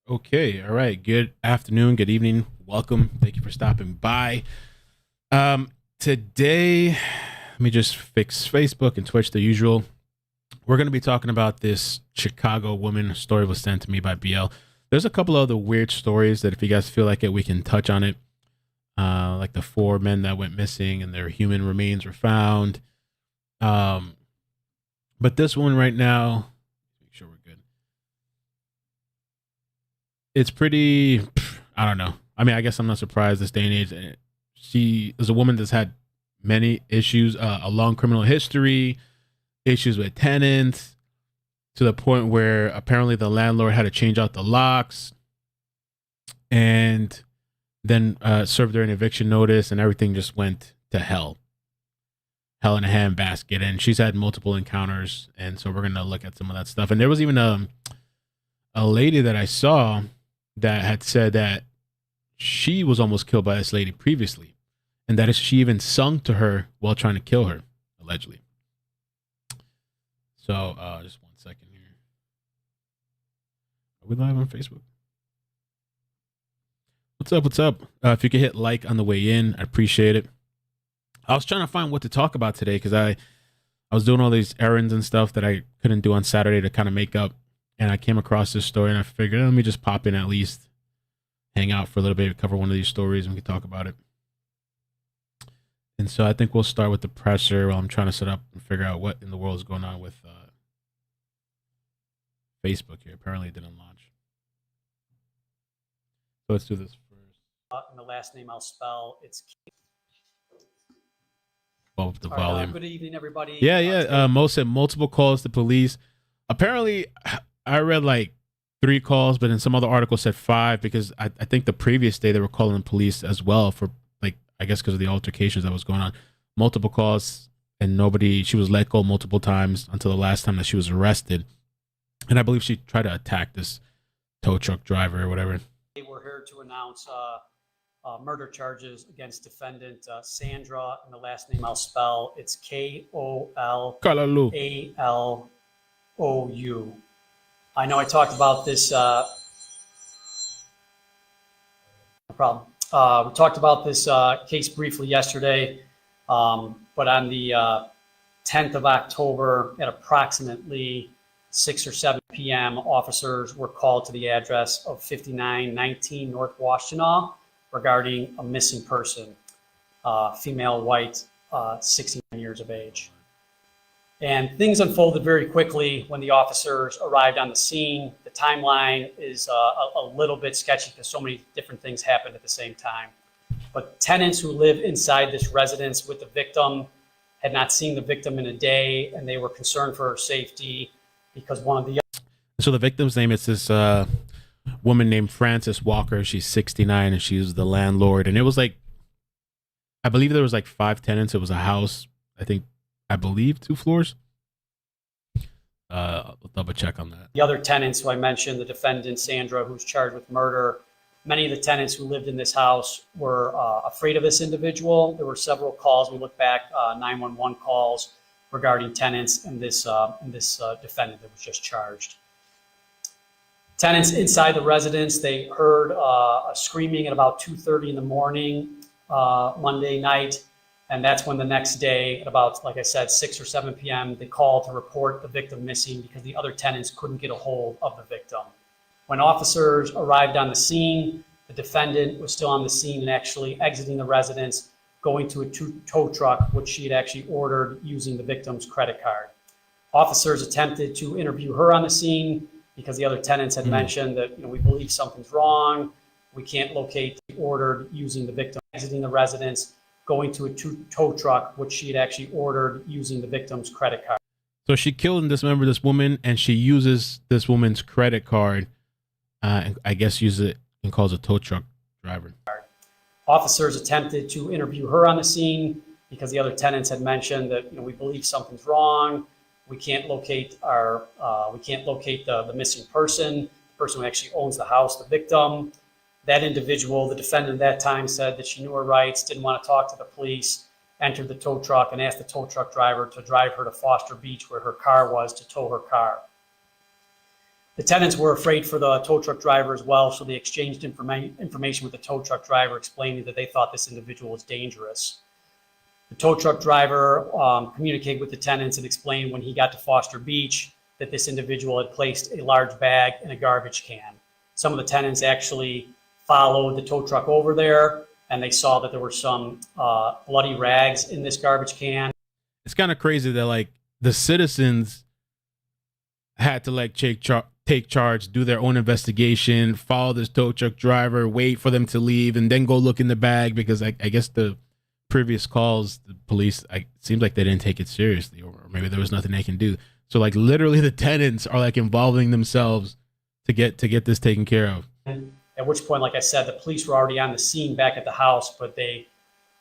Okay, all right. Good afternoon, good evening. Welcome. Thank you for stopping by. Today, let me just fix Facebook and Twitch the usual. We're going to be talking about this Chicago woman. Story was sent to me by BL. There's a couple other weird stories that if you guys feel like it, we can touch on it. Like the four men that went missing and their human remains were found. Um, but this one right now, make sure we're good. It's pretty, I don't know. I mean, I guess I'm not surprised this day and age. She is a woman that's had many issues, a long criminal history, issues with tenants, to the point where apparently the landlord had to change out the locks and then served her an eviction notice, and everything just went to hell. Hell in a handbasket. And she's had multiple encounters. And so we're going to look at some of that stuff. And there was even a lady that I saw that had said that she was almost killed by this lady previously, and that she even sung to her while trying to kill her, allegedly. So, just one second here. Are we live on Facebook? What's up? What's up? If you could hit like on the way in, I appreciate it. I was trying to find what to talk about today because I was doing all these errands and stuff that I couldn't do on Saturday to kind of make up. And I came across this story and I figured, let me just pop in at least, hang out for a little bit, cover one of these stories, and we can talk about it. And so I think we'll start with the presser while I'm trying to set up and figure out what in the world is going on with Facebook here. Apparently it didn't launch. So let's do this first. And the last name I'll spell. It's Up the volume. good evening, everybody. Yeah. Most said multiple calls to police. Apparently, I read like 3 calls, but in some other article said 5 because I think the previous day they were calling police as well for, like, I guess because of the altercations that was going on. Multiple calls and nobody. She was let go multiple times until the last time that she was arrested. And I believe she tried to attack this tow truck driver or whatever. We're here to announce murder charges against defendant Sandra, and the last name I'll spell. It's Kolalou. Kolalou. I know I talked about this. No problem. We talked about this case briefly yesterday, but on the 10th of October at approximately 6 or 7 p.m., officers were called to the address of 5919 North Washtenaw regarding a missing person, female, white, 69 years of age. And things unfolded very quickly when the officers arrived on the scene. The timeline is a little bit sketchy because so many different things happened at the same time. But tenants who live inside this residence with the victim had not seen the victim in a day, and they were concerned for her safety because one of the... So the victim's name is this woman named Frances Walker. She's 69 and she's the landlord. And it was like, I believe there was like 5 tenants. It was a house, I believe 2 floors. I'll double check on that. The other tenants who I mentioned, the defendant, Sandra, who's charged with murder, many of the tenants who lived in this house were afraid of this individual. There were several calls. We look back, 911 calls regarding tenants and this defendant that was just charged. Tenants inside the residence, they heard a screaming at about 2:30 in the morning Monday night. And that's when the next day, at about, like I said, 6 or 7 p.m., they called to report the victim missing because the other tenants couldn't get a hold of the victim. When officers arrived on the scene, the defendant was still on the scene and actually exiting the residence, going to a tow truck, which she had actually ordered using the victim's credit card. Officers attempted to interview her on the scene because the other tenants had mentioned that, we believe something's wrong. We can't locate the ordered using the victim exiting the residence, going to a tow truck, which she had actually ordered using the victim's credit card. So she killed and dismembered this woman, and she uses this woman's credit card, and I guess uses it and calls a tow truck driver. Officers attempted to interview her on the scene because the other tenants had mentioned that, we believe something's wrong. We can't locate the missing person, the person who actually owns the house, the victim. That individual, the defendant at that time, said that she knew her rights, didn't want to talk to the police, entered the tow truck and asked the tow truck driver to drive her to Foster Beach where her car was to tow her car. The tenants were afraid for the tow truck driver as well, so they exchanged information with the tow truck driver, explaining that they thought this individual was dangerous. The tow truck driver communicated with the tenants and explained when he got to Foster Beach that this individual had placed a large bag in a garbage can. Some of the tenants actually followed the tow truck over there, and they saw that there were some bloody rags in this garbage can. It's kind of crazy that like the citizens had to like take charge, do their own investigation, follow this tow truck driver, wait for them to leave, and then go look in the bag, because I guess the previous calls, the police, it seems like they didn't take it seriously, or maybe there was nothing they can do. So like literally the tenants are like involving themselves to get this taken care of. At which point, like I said, the police were already on the scene back at the house, but they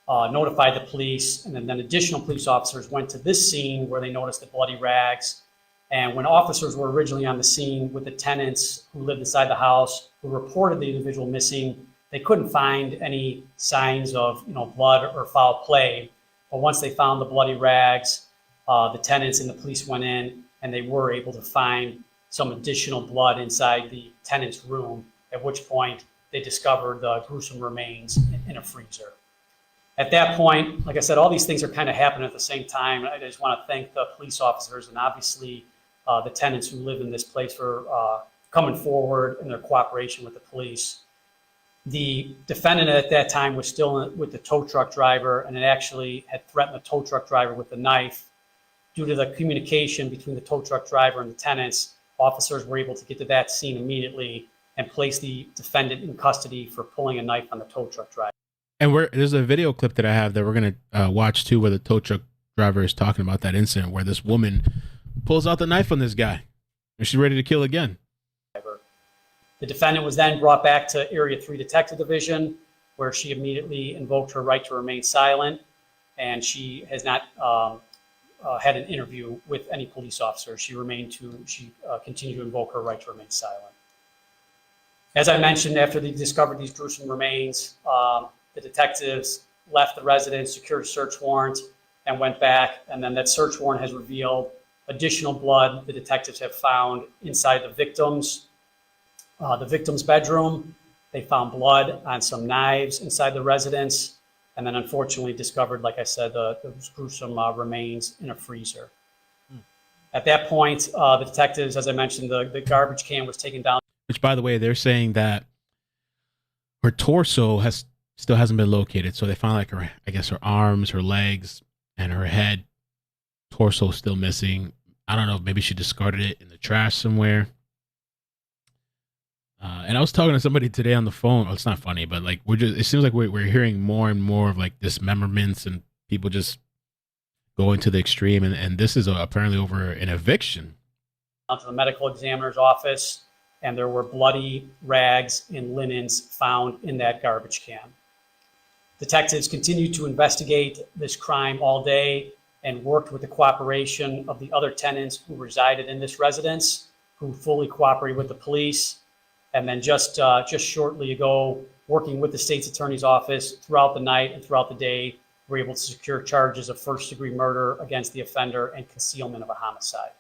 notified the police, and then additional police officers went to this scene where they noticed the bloody rags. And when officers were originally on the scene with the tenants who lived inside the house, who reported the individual missing, they couldn't find any signs of blood or foul play. But once they found the bloody rags, the tenants and the police went in, and they were able to find some additional blood inside the tenant's room, at which point they discovered the gruesome remains in a freezer. At that point, like I said, all these things are kind of happening at the same time. I just want to thank the police officers and obviously the tenants who live in this place for coming forward and their cooperation with the police. The defendant at that time was still with the tow truck driver, and it actually had threatened the tow truck driver with a knife. Due to the communication between the tow truck driver and the tenants, officers were able to get to that scene immediately and place the defendant in custody for pulling a knife on the tow truck driver. And there's a video clip that I have that we're going to watch too, where the tow truck driver is talking about that incident where this woman pulls out the knife on this guy and she's ready to kill again. The defendant was then brought back to Area 3 Detective Division, where she immediately invoked her right to remain silent, and she has not had an interview with any police officer. She continued to invoke her right to remain silent. As I mentioned, after they discovered these gruesome remains, the detectives left the residence, secured a search warrant, and went back. And then that search warrant has revealed additional blood the detectives have found inside the victim's bedroom. They found blood on some knives inside the residence, and then unfortunately discovered, like I said, those gruesome remains in a freezer. At that point, the detectives, as I mentioned, the garbage can was taken down. Which, by the way, they're saying that her torso still hasn't been located. So they found like her arms, her legs, and her head. Torso still missing. I don't know, maybe she discarded it in the trash somewhere. And I was talking to somebody today on the phone. Oh, it's not funny, but like it seems like we're hearing more and more of like dismemberments and people just going to the extreme. And this is apparently over an eviction. Down to the medical examiner's office, and there were bloody rags and linens found in that garbage can. Detectives continued to investigate this crime all day and worked with the cooperation of the other tenants who resided in this residence, who fully cooperated with the police. And then just shortly ago, working with the state's attorney's office throughout the night and throughout the day, were able to secure charges of first-degree murder against the offender and concealment of a homicide.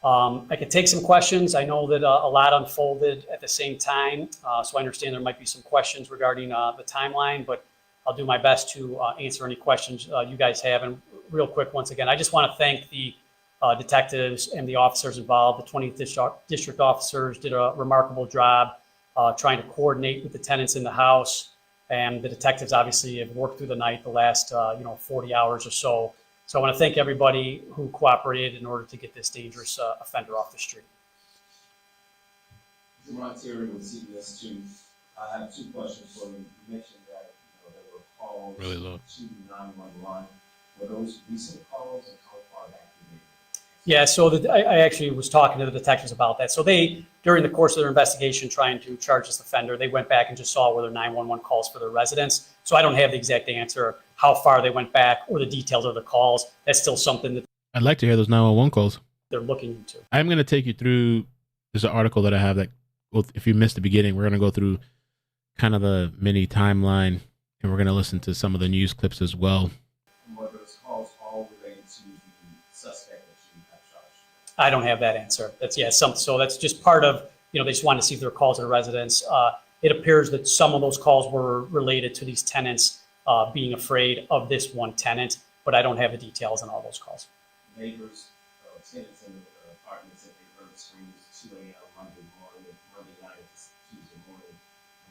I could take some questions. I know that a lot unfolded at the same time, so I understand there might be some questions regarding the timeline, but I'll do my best to answer any questions you guys have. And real quick, once again, I just want to thank the detectives and the officers involved. The 20th district officers did a remarkable job trying to coordinate with the tenants in the house, and the detectives obviously have worked through the night the last 40 hours or so. So I want to thank everybody who cooperated in order to get this dangerous offender off the street. Ron Terry with CBS 2. I have two questions for you. You mentioned that there were calls Really low. to 911. Were those recent calls, and how far back did they? Yeah, so I actually was talking to the detectives about that. So they, during the course of their investigation, trying to charge this offender, they went back and just saw whether 911 calls for their residents. So I don't have the exact answer, how far they went back, or the details of the calls. That's still something that I'd like to hear those 911 calls. they're looking into. I'm going to take you through, there's an article that I have that, well, if you missed the beginning, we're going to go through kind of the mini timeline, and we're going to listen to some of the news clips as well. And were those calls all related to the suspect that you have charged? I don't have that answer. So that's just part of, they just wanted to see if there were calls in a residence. It appears that some of those calls were related to these tenants being afraid of this one tenant, but I don't have the details on all those calls. Neighbors, tenants in the apartment said they heard screams 2 a.m. Monday night, Tuesday morning.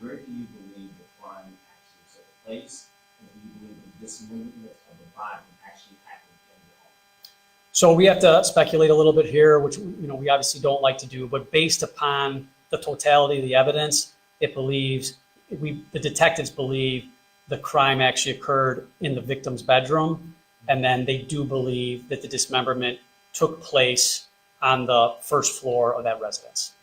Where do you believe the crime actually took place? And do you believe the dismemberment of the body actually happened in the home? So we have to speculate a little bit here, which we obviously don't like to do, but based upon the totality of the evidence, the detectives believe the crime actually occurred in the victim's bedroom, and then they do believe that the dismemberment took place on the first floor of that residence.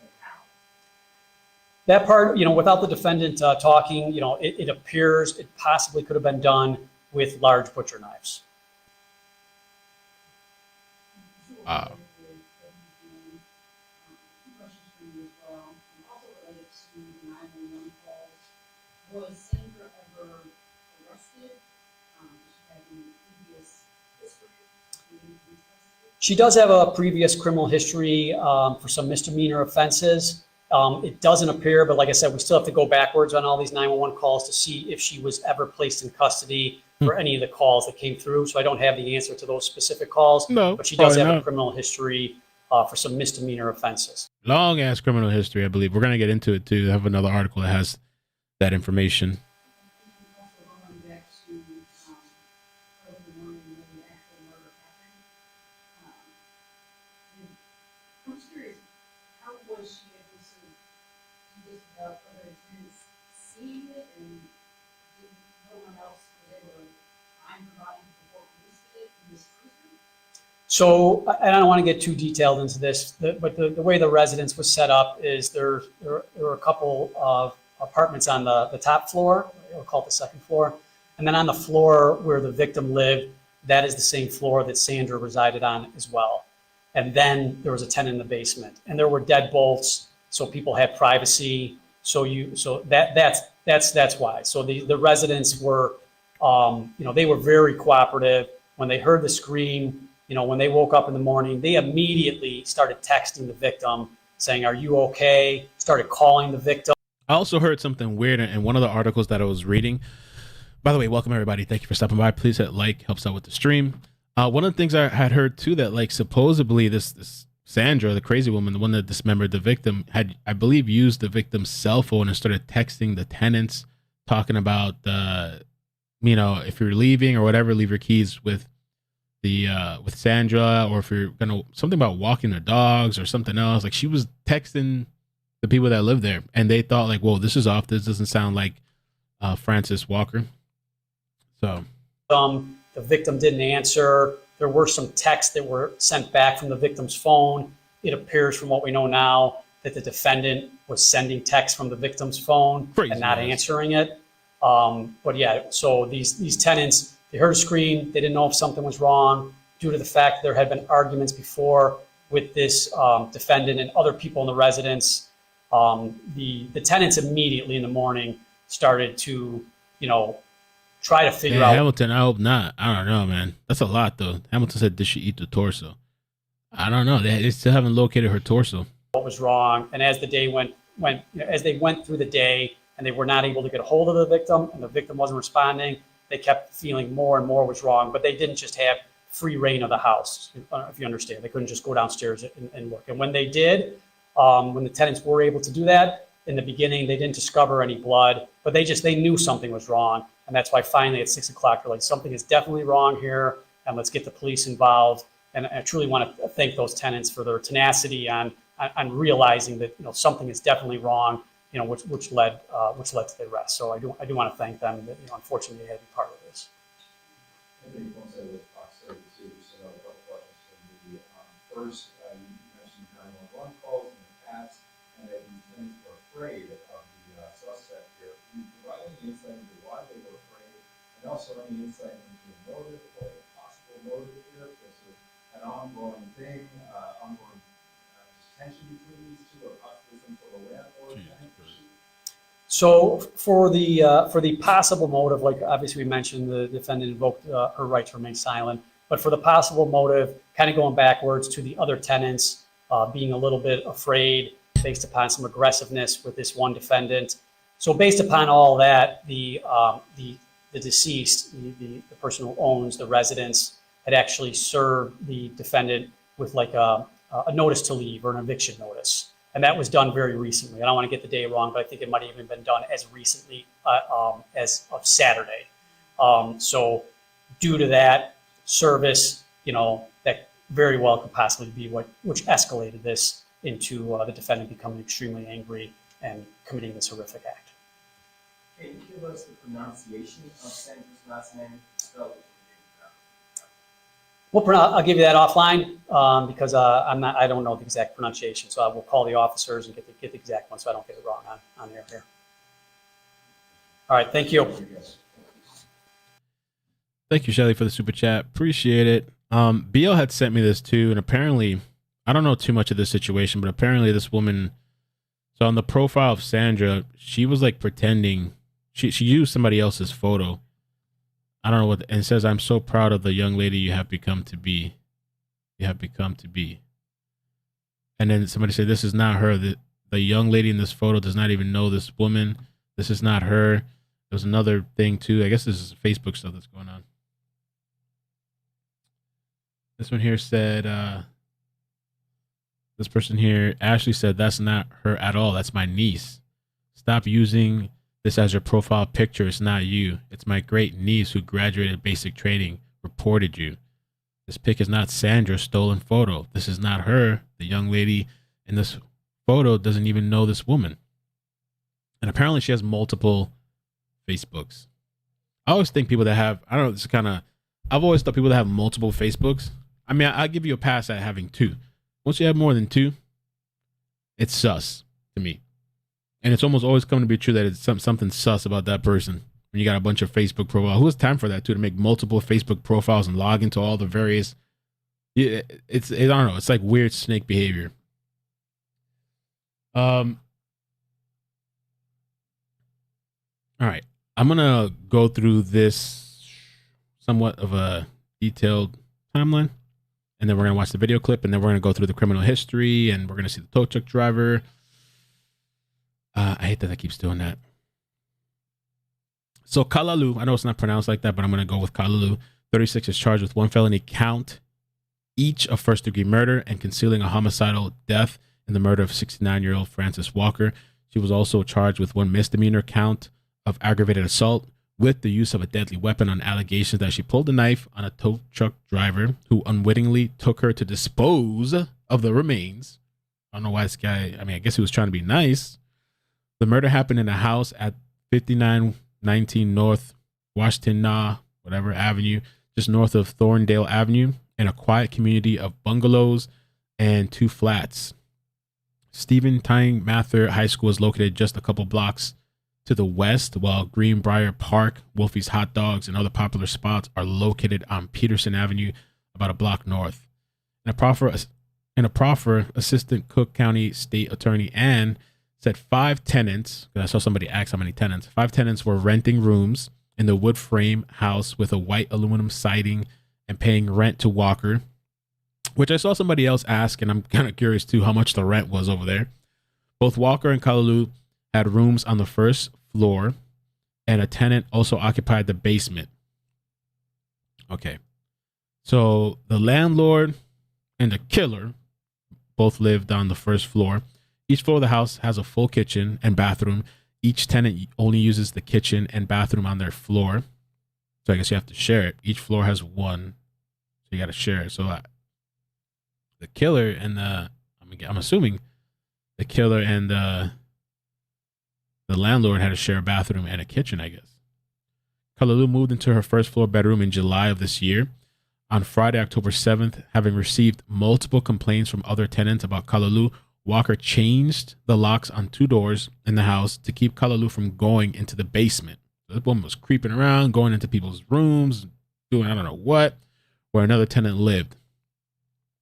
That part, without the defendant talking, it appears it possibly could have been done with large butcher knives. Wow. Was Sandra ever arrested? Does she have any previous history? She does have a previous criminal history for some misdemeanor offenses. It doesn't appear, but like I said, we still have to go backwards on all these 911 calls to see if she was ever placed in custody for any of the calls that came through. So I don't have the answer to those specific calls, No, but she does have not. a criminal history for some misdemeanor offenses. Long ass criminal history, I believe. We're going to get into it too. I have another article that has that information. Also going back to early morning when the actual murder happened. I'm curious, how was she able to do this without other tenants seeing it, and did no one else was able to find her body before police did it in this freezer? So, and I don't want to get too detailed into this, but the way the residence was set up is there were a couple of apartments on the top floor, we'll call it the second floor. And then on the floor where the victim lived, that is the same floor that Sandra resided on as well. And then there was a tenant in the basement, and there were deadbolts, so people had privacy. So that's why. So the residents were, they were very cooperative. When they heard the scream, when they woke up in the morning, they immediately started texting the victim saying, "Are you okay?" Started calling the victim. I also heard something weird in one of the articles that I was reading. By the way, welcome everybody. Thank you for stopping by. Please hit like, helps out with the stream. One of the things I had heard too, that like supposedly this Sandra, the crazy woman, the one that dismembered the victim, had, I believe, used the victim's cell phone and started texting the tenants, talking about if you're leaving or whatever, leave your keys with with Sandra, or if you're gonna, something about walking the dogs or something else. Like she was texting the people that live there, and they thought like, whoa, this is off. This doesn't sound like Francis Walker. So the victim didn't answer. There were some texts that were sent back from the victim's phone. It appears from what we know now that the defendant was sending texts from the victim's phone and not answering it. But yeah, so these tenants, they heard a scream. They didn't know if something was wrong due to the fact that there had been arguments before with this defendant and other people in the residence. The tenants immediately in the morning started to, try to figure out. Hamilton, I hope not. I don't know, man. That's a lot, though. Hamilton said, did she eat the torso? I don't know. They still haven't located her torso. What was wrong? And as the day as they went through the day and they were not able to get a hold of the victim and the victim wasn't responding, they kept feeling more and more was wrong. But they didn't just have free reign of the house, if you understand. They couldn't just go downstairs and look. And when they did, when the tenants were able to do that, in the beginning, they didn't discover any blood, but they knew something was wrong. And that's why finally at 6 o'clock, they're like, something is definitely wrong here, and let's get the police involved. And I truly want to thank those tenants for their tenacity on realizing that something is definitely wrong, which led to the arrest. So I do want to thank them that unfortunately they had to be part of this. I think once I was Fox 32, so a couple questions from me. First, you mentioned 911 calls in the past, and that these tenants were afraid of the suspect here. Can you provide any insight into why they were afraid, and also any insight into the motive or a possible motive here? If this was an ongoing thing, ongoing tension between these two, or possibly some sort of landlord tenant issue? So for the possible motive, like obviously we mentioned, the defendant invoked her right to remain silent. But for the possible motive, kind of going backwards to the other tenants being a little bit afraid based upon some aggressiveness with this one defendant. So based upon all that, the deceased, the person who owns the residence, had actually served the defendant with like a notice to leave or an eviction notice. And that was done very recently. I don't want to get the day wrong, but I think it might have even been done as recently as of Saturday. So due to that service, that very well could possibly be which escalated this into the defendant becoming extremely angry and committing this horrific act. Can you give us the pronunciation of Sandra's last name? I'll give you that offline because I don't know the exact pronunciation. So I will call the officers and get the exact one so I don't get it wrong on air here. All right, thank you. Thank you, Shelly, for the super chat. Appreciate it. BL had sent me this too, and apparently, I don't know too much of this situation, but apparently this woman, so on the profile of Sandra, she was like pretending, she used somebody else's photo. I don't know what, and it says, "I'm so proud of the young lady you have become to be. You have become to be." And then somebody said, "This is not her. The young lady in this photo does not even know this woman. This is not her." There was another thing too. I guess this is Facebook stuff that's going on. This one here said, this person here, Ashley said, "That's not her at all. That's my niece. Stop using this as your profile picture. It's not you. It's my great niece who graduated basic training, reported you. This pic is not Sandra's stolen photo. This is not her. The young lady in this photo doesn't even know this woman." And apparently she has multiple Facebooks. I always think people that have, I don't know, this is kind of, I've always thought people that have multiple Facebooks, I mean, I'll give you a pass at having two. Once you have more than two, it's sus to me. And it's almost always come to be true that it's something sus about that person. When you got a bunch of Facebook profiles, who has time for that too, to make multiple Facebook profiles and log into all the various, I don't know, it's like weird snake behavior. All right, I'm gonna go through this somewhat of a detailed timeline, and then we're gonna watch the video clip, and then we're gonna go through the criminal history, and we're gonna see the tow truck driver. I hate that keeps doing that. So Kolalou, I know it's not pronounced like that, but I'm gonna go with Kolalou. 36 is charged with one felony count each of first-degree murder and concealing a homicidal death in the murder of 69-year-old Frances Walker. She was also charged with one misdemeanor count of aggravated assault with the use of a deadly weapon on allegations that she pulled a knife on a tow truck driver who unwittingly took her to dispose of the remains. I don't know why this guy, I mean, I guess he was trying to be nice. The murder happened in a house at 5919 North Washington Avenue, just north of Thorndale Avenue, in a quiet community of bungalows and two flats. Stephen Tying Mather High School is located just a couple blocks to the west, while Greenbrier Park, Wolfie's Hot Dogs, and other popular spots are located on Peterson Avenue, about a block north. In a proffer, Assistant Cook County State Attorney Ann said 5 tenants, because I saw somebody ask how many tenants, 5 tenants were renting rooms in the wood frame house with a white aluminum siding and paying rent to Walker, which I saw somebody else ask, and I'm kind of curious too how much the rent was over there. Both Walker and Kolalou had rooms on the first floor, and a tenant also occupied the basement. Okay. So the landlord and the killer both lived on the first floor. Each floor of the house has a full kitchen and bathroom. Each tenant only uses the kitchen and bathroom on their floor. So I guess you have to share it. Each floor has one. So you got to share it. So the killer and I'm assuming the killer and the landlord had to share a bathroom and a kitchen, I guess. Kolalou moved into her first floor bedroom in July of this year. On Friday, October 7th, having received multiple complaints from other tenants about Kolalou, Walker changed the locks on 2 doors in the house to keep Kolalou from going into the basement. This woman was creeping around, going into people's rooms, doing I don't know what, where another tenant lived.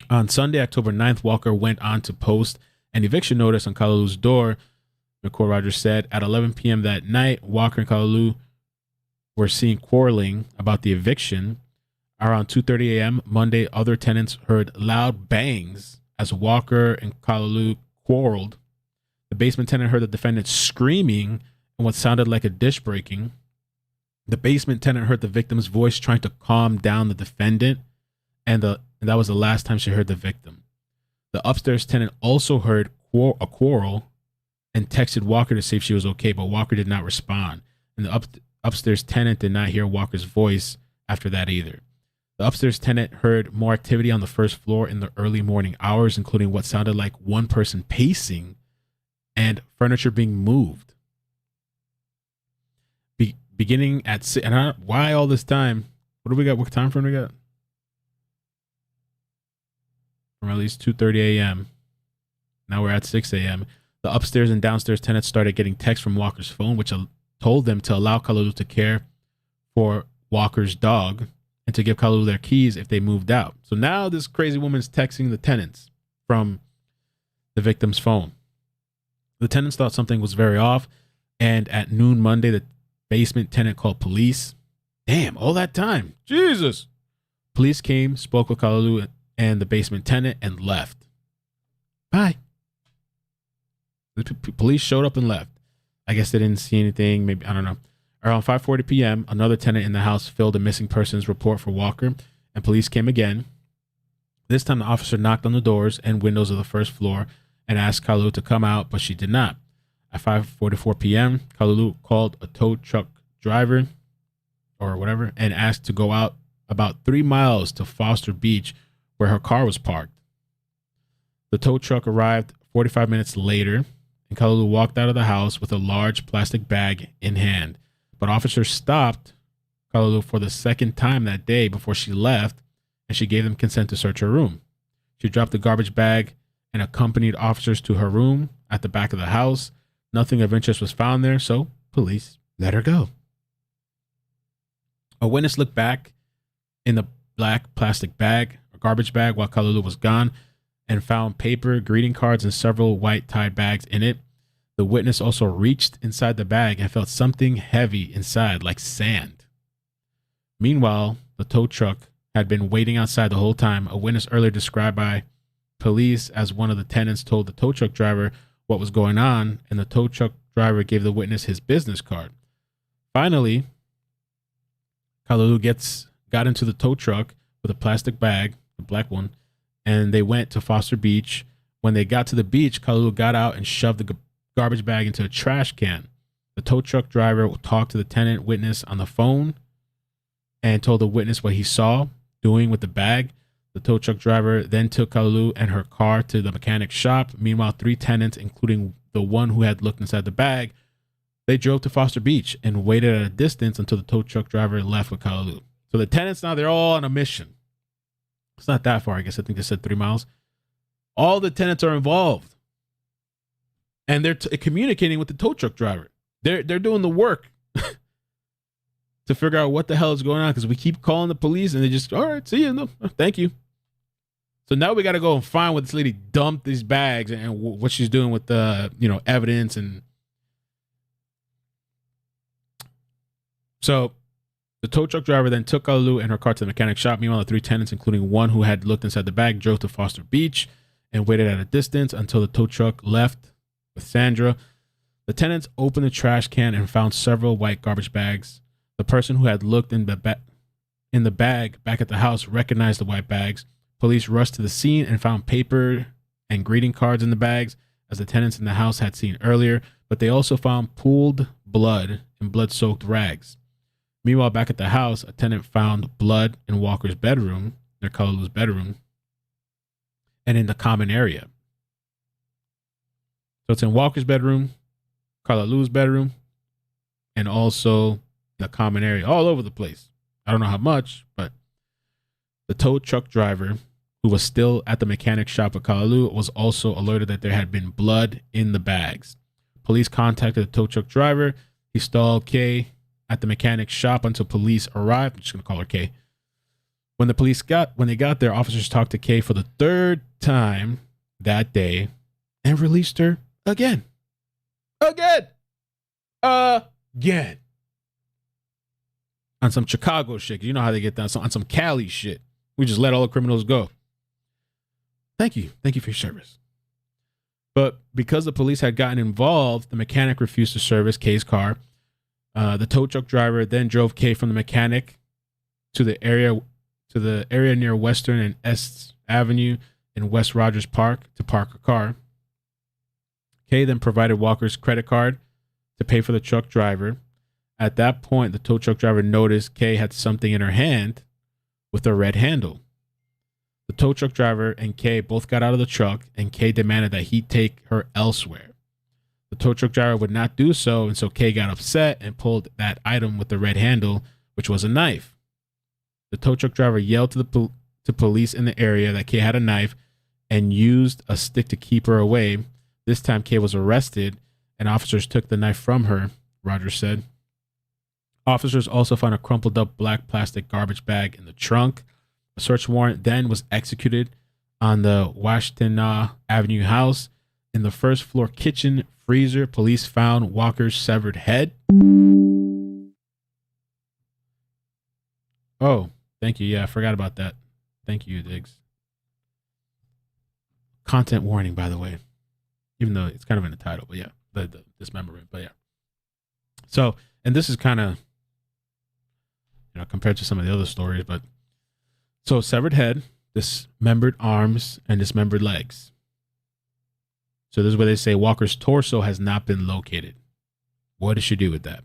On Sunday, October 9th, Walker went on to post an eviction notice on Kolalou's door. McCord Rodgers said at 11 p.m. that night, Walker and Kolalou were seen quarreling about the eviction. Around 2:30 a.m. Monday, other tenants heard loud bangs as Walker and Kolalou quarreled. The basement tenant heard the defendant screaming and what sounded like a dish breaking. The basement tenant heard the victim's voice trying to calm down the defendant, and that was the last time she heard the victim. The upstairs tenant also heard a quarrel and texted Walker to see if she was okay, but Walker did not respond. And the upstairs tenant did not hear Walker's voice after that either. The upstairs tenant heard more activity on the first floor in the early morning hours, including what sounded like one person pacing and furniture being moved. Beginning at 6, and why all this time? What do we got? What time frame we got? From at least 2:30 a.m. Now we're at 6 a.m. The upstairs and downstairs tenants started getting texts from Walker's phone, which told them to allow Kolalou to care for Walker's dog and to give Kolalou their keys if they moved out. So now this crazy woman's texting the tenants from the victim's phone. The tenants thought something was very off, and at noon Monday, the basement tenant called police. Damn, all that time. Jesus. Police came, spoke with Kolalou and the basement tenant, and left. Bye. The police showed up and left. I guess they didn't see anything. Maybe, I don't know. Around 5:40 p.m., another tenant in the house filled a missing persons report for Walker, and police came again. This time, the officer knocked on the doors and windows of the first floor and asked Kolalou to come out, but she did not. At 5:44 p.m., Kolalou called a tow truck driver or whatever and asked to go out about 3 miles to Foster Beach, where her car was parked. The tow truck arrived 45 minutes later, and Kolalou walked out of the house with a large plastic bag in hand. But officers stopped Kolalou for the second time that day before she left, and she gave them consent to search her room. She dropped the garbage bag and accompanied officers to her room at the back of the house. Nothing of interest was found there, so police let her go. A witness looked back in the black plastic bag, or garbage bag, while Kolalou was gone, and found paper, greeting cards, and several white tied bags in it. The witness also reached inside the bag and felt something heavy inside, like sand. Meanwhile, the tow truck had been waiting outside the whole time. A witness earlier described by police as one of the tenants told the tow truck driver what was going on, and the tow truck driver gave the witness his business card. Finally, Kolalou got into the tow truck with a plastic bag, the black one, and they went to Foster Beach. When they got to the beach, Kolalou got out and shoved the garbage bag into a trash can. The tow truck driver talked to the tenant witness on the phone and told the witness what he saw doing with the bag. The tow truck driver then took Kolalou and her car to the mechanic shop. Meanwhile, 3 tenants, including the one who had looked inside the bag, they drove to Foster Beach and waited at a distance until the tow truck driver left with Kolalou. So the tenants now, they're all on a mission. It's not that far. I guess I think they said 3 miles. All the tenants are involved, and they're communicating with the tow truck driver. They're doing the work to figure out what the hell is going on, because we keep calling the police and they just, all right, see you. No, thank you. So now we got to go and find where this lady dumped these bags and what she's doing with the, evidence. And so the tow truck driver then took Kolalou and her car to the mechanic shop. Meanwhile, the 3 tenants, including one who had looked inside the bag, drove to Foster Beach and waited at a distance until the tow truck left with Sandra. The tenants opened the trash can and found several white garbage bags. The person who had looked in the bag back at the house recognized the white bags. Police rushed to the scene and found paper and greeting cards in the bags, as the tenants in the house had seen earlier, but they also found pooled blood and blood-soaked rags. Meanwhile, back at the house, a tenant found blood in Walker's bedroom, their Kolalou's bedroom, and in the common area. So it's in Walker's bedroom, Kolalou's bedroom, and also the common area, all over the place. I don't know how much, but the tow truck driver, who was still at the mechanic shop at Kolalou, was also alerted that there had been blood in the bags. Police contacted the tow truck driver. He stalled Kay at the mechanic shop until police arrived. I'm just gonna call her Kay. When they got there, officers talked to Kay for the 3rd time that day and released her again. Again. on some Chicago shit. 'Cause you know how they get down on some Cali shit. We just let all the criminals go. Thank you for your service. But because the police had gotten involved, the mechanic refused to service Kay's car. The tow truck driver then drove Kay from the mechanic to the area near Western and S Avenue in West Rogers Park to park a car. Kay then provided Walker's credit card to pay for the truck driver. At that point, the tow truck driver noticed Kay had something in her hand with a red handle. The tow truck driver and Kay both got out of the truck, and Kay demanded that he take her elsewhere. The tow truck driver would not do so, and so Kay got upset and pulled that item with the red handle, which was a knife. The tow truck driver yelled to police in the area that Kay had a knife and used a stick to keep her away. This time, Kay was arrested, and officers took the knife from her, Rodgers said. Officers also found a crumpled up black plastic garbage bag in the trunk. A search warrant then was executed on the Washtenaw Avenue house. In the first floor kitchen freezer, police found Walker's severed head. Oh, thank you. Yeah, I forgot about that. Thank you, Diggs. Content warning, by the way. Even though it's kind of in the title, but yeah, the dismemberment, but yeah. So, and this is kind of, compared to some of the other stories, but so severed head, dismembered arms, and dismembered legs. So this is where they say Walker's torso has not been located. What does she do with that?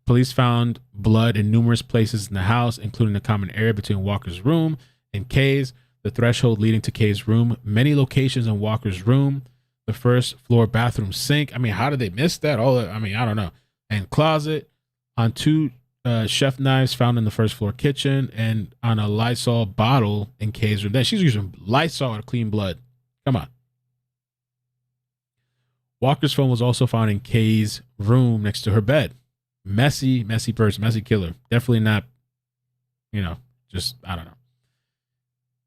Police found blood in numerous places in the house, including the common area between Walker's room and Kay's, the threshold leading to Kay's room, many locations in Walker's room, the first floor bathroom sink. I mean, how did they miss that? I don't know. And closet, on two chef knives found in the first floor kitchen, and on a Lysol bottle in Kay's room. Then she's using Lysol to clean blood. Come on. Walker's phone was also found in Kay's room next to her bed. Messy person, messy killer. Definitely not, I don't know.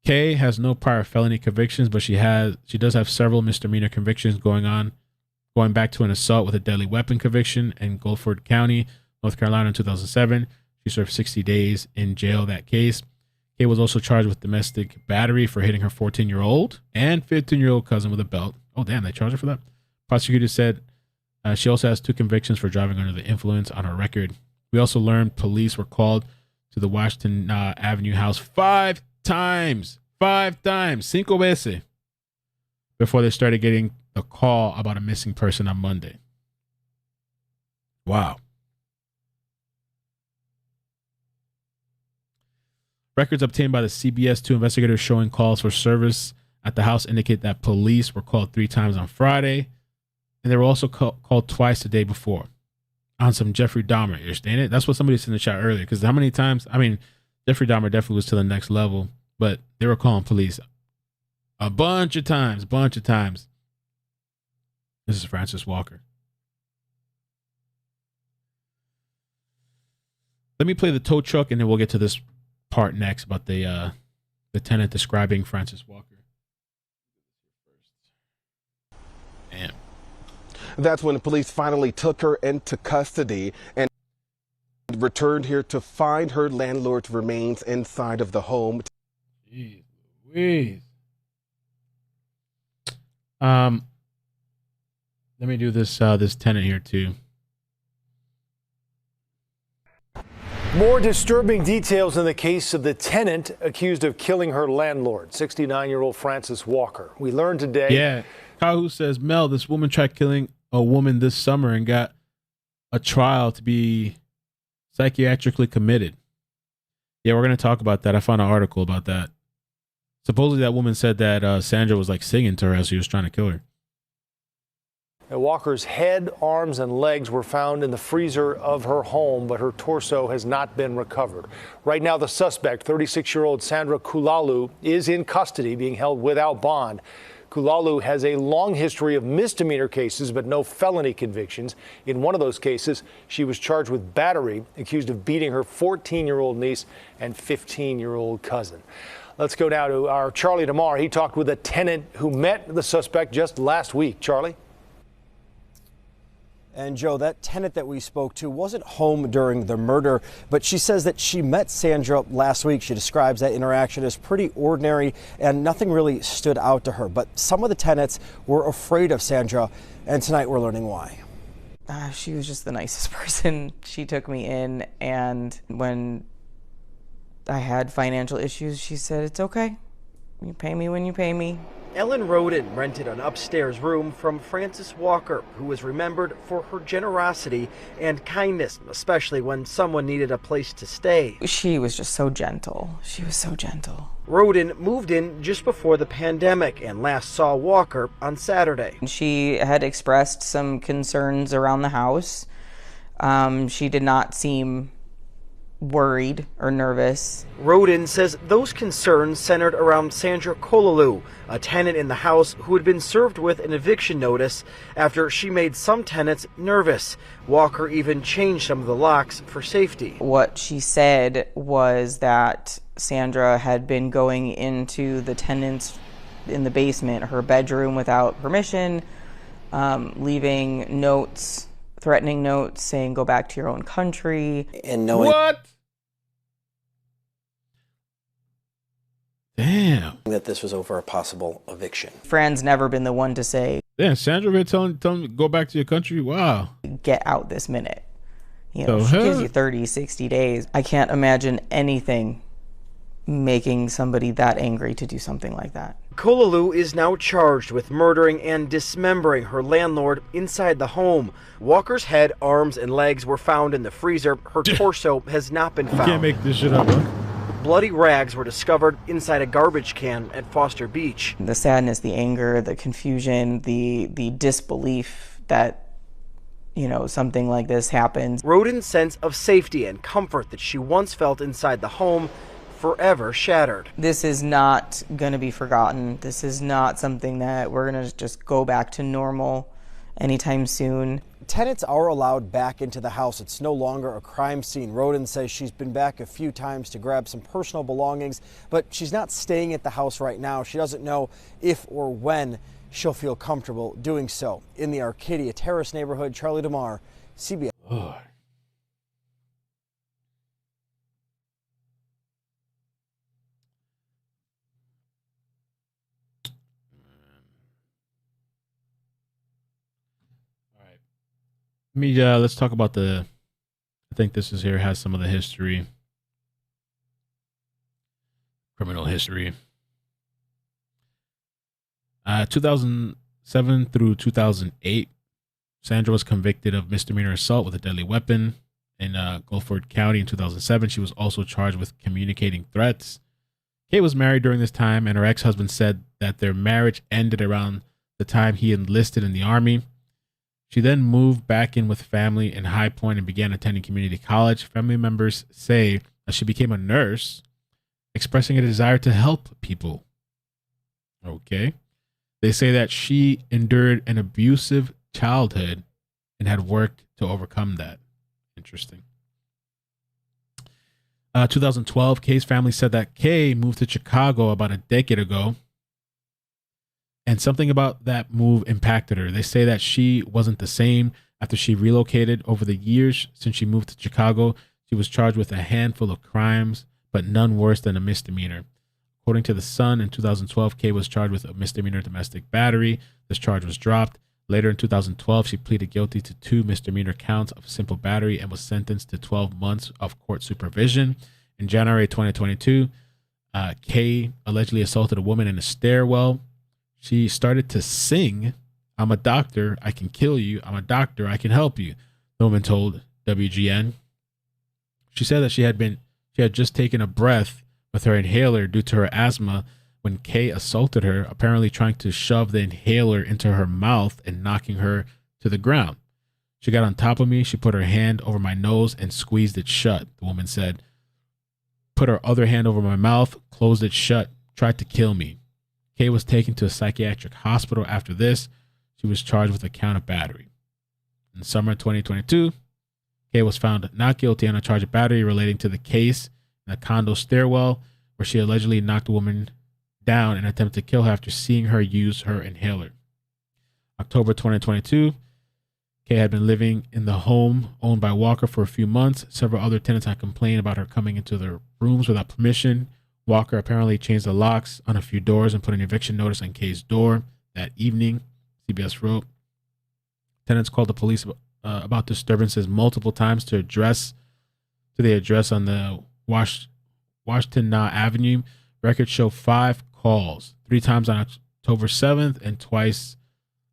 Kay has no prior felony convictions, but she does have several misdemeanor convictions going back to an assault with a deadly weapon conviction in Guilford County, North Carolina in 2007. She served 60 days in jail that case. Kay was also charged with domestic battery for hitting her 14-year-old and 15-year-old cousin with a belt. Oh, damn, they charged her for that? Prosecutors said she also has 2 convictions for driving under the influence on her record. We also learned police were called to the Washington Avenue house 5 times, 5 veces, before they started getting a call about a missing person on Monday. Wow. Records obtained by the CBS 2 investigators showing calls for service at the house indicate that police were called 3 times on Friday, and they were also called twice the day before on some Jeffrey Dahmer. You understand it? That's what somebody said in the chat earlier, because how many times? I mean, Jeffrey Dahmer definitely was to the next level, but they were calling police a bunch of times. This is Francis Walker. Let me play the tow truck, and then we'll get to this part next about the tenant describing Francis Walker. Damn. That's when the police finally took her into custody and returned here to find her landlord's remains inside of the home. Jeez Louise. Let me do this tenant here too. More disturbing details in the case of the tenant accused of killing her landlord, 69-year-old Francis Walker. We learned today. Yeah. Kahu says, Mel, this woman tried killing a woman this summer and got a trial to be psychiatrically committed. Yeah, we're going to talk about that. I found an article about that. Supposedly that woman said that Sandra was like singing to her as she was trying to kill her. Walker's head, arms, and legs were found in the freezer of her home, but her torso has not been recovered. Right now, the suspect, 36-year-old Sandra Kolalou, is in custody, being held without bond. Kolalou has a long history of misdemeanor cases, but no felony convictions. In one of those cases, she was charged with battery, accused of beating her 14-year-old niece and 15-year-old cousin. Let's go now to our Charlie DeMar. He talked with a tenant who met the suspect just last week. Charlie? And Joe, that tenant that we spoke to wasn't home during the murder, but she says that she met Sandra last week. She describes that interaction as pretty ordinary and nothing really stood out to her. But some of the tenants were afraid of Sandra, and tonight we're learning why. She was just the nicest person. She took me in, and when I had financial issues, she said, "It's okay. You pay me when you pay me." Ellen Roden rented an upstairs room from Frances Walker, who was remembered for her generosity and kindness, especially when someone needed a place to stay. She was just so gentle. She was so gentle. Roden moved in just before the pandemic and last saw Walker on Saturday. She had expressed some concerns around the house. She did not seem worried or nervous. Roden says those concerns centered around Sandra Kolalou, a tenant in the house who had been served with an eviction notice after she made some tenants nervous. Walker even changed some of the locks for safety. What she said was that Sandra had been going into the tenants in the basement, her bedroom, without permission, leaving notes, threatening notes saying, "Go back to your own country." And knowing What? Damn. that this was over a possible eviction. Fran's never been the one to say, Damn, Sandra been telling me go back to your country. Wow. "Get out this minute." You know, The she gives hell? you 30, 60 days. I can't imagine anything making somebody that angry to do something like that. Kolalou is now charged with murdering and dismembering her landlord inside the home. Walker's head, arms, and legs were found in the freezer. Her torso has not been You found. can't make this shit up, huh? Bloody rags were discovered inside a garbage can at Foster Beach. The sadness, the anger, the confusion, the disbelief that, you know, something like this happens. Roden's sense of safety and comfort that she once felt inside the home forever shattered. This is not going to be forgotten. This is not something that we're going to just go back to normal anytime soon. Tenants are allowed back into the house. It's no longer a crime scene. Roden says she's been back a few times to grab some personal belongings, but she's not staying at the house right now. She doesn't know if or when she'll feel comfortable doing so. In the Arcadia Terrace neighborhood, Charlie DeMar, CBS. Oh. All right. Let's talk about I think this is here has some of the history, criminal history. 2007 through 2008, Sandra was convicted of misdemeanor assault with a deadly weapon in Guilford County. In 2007, she was also charged with communicating threats. Kate was married during this time, and her ex-husband said that their marriage ended around the time he enlisted in the Army. She then moved back in with family in High Point and began attending community college. Family members say that she became a nurse, expressing a desire to help people. Okay. They say that she endured an abusive childhood and had worked to overcome that. Interesting. 2012, Kay's family said that Kay moved to Chicago about a decade ago, and something about that move impacted her. They say that she wasn't the same after she relocated. Over the years since she moved to Chicago, she was charged with a handful of crimes, but none worse than a misdemeanor. According to The Sun, in 2012, Kay was charged with a misdemeanor domestic battery. This charge was dropped. Later in 2012, she pleaded guilty to 2 misdemeanor counts of simple battery and was sentenced to 12 months of court supervision. In January 2022, Kay allegedly assaulted a woman in a stairwell. She started to sing, "I'm a doctor, I can kill you. I'm a doctor, I can help you," the woman told WGN. She said that she had just taken a breath with her inhaler due to her asthma when Kay assaulted her, apparently trying to shove the inhaler into her mouth and knocking her to the ground. "She got on top of me. She put her hand over my nose and squeezed it shut," the woman said. "Put her other hand over my mouth, closed it shut, tried to kill me." Kay was taken to a psychiatric hospital after this. She was charged with a count of battery. In summer 2022, Kay was found not guilty on a charge of battery relating to the case in a condo stairwell where she allegedly knocked a woman down and attempted to kill her after seeing her use her inhaler. October 2022, Kay had been living in the home owned by Walker for a few months. Several other tenants had complained about her coming into their rooms without permission. Walker apparently changed the locks on a few doors and put an eviction notice on Kay's door that evening, CBS wrote. Tenants called the police about disturbances multiple times to the address on the Washington Avenue. Records show 5 calls, 3 times on October 7th and twice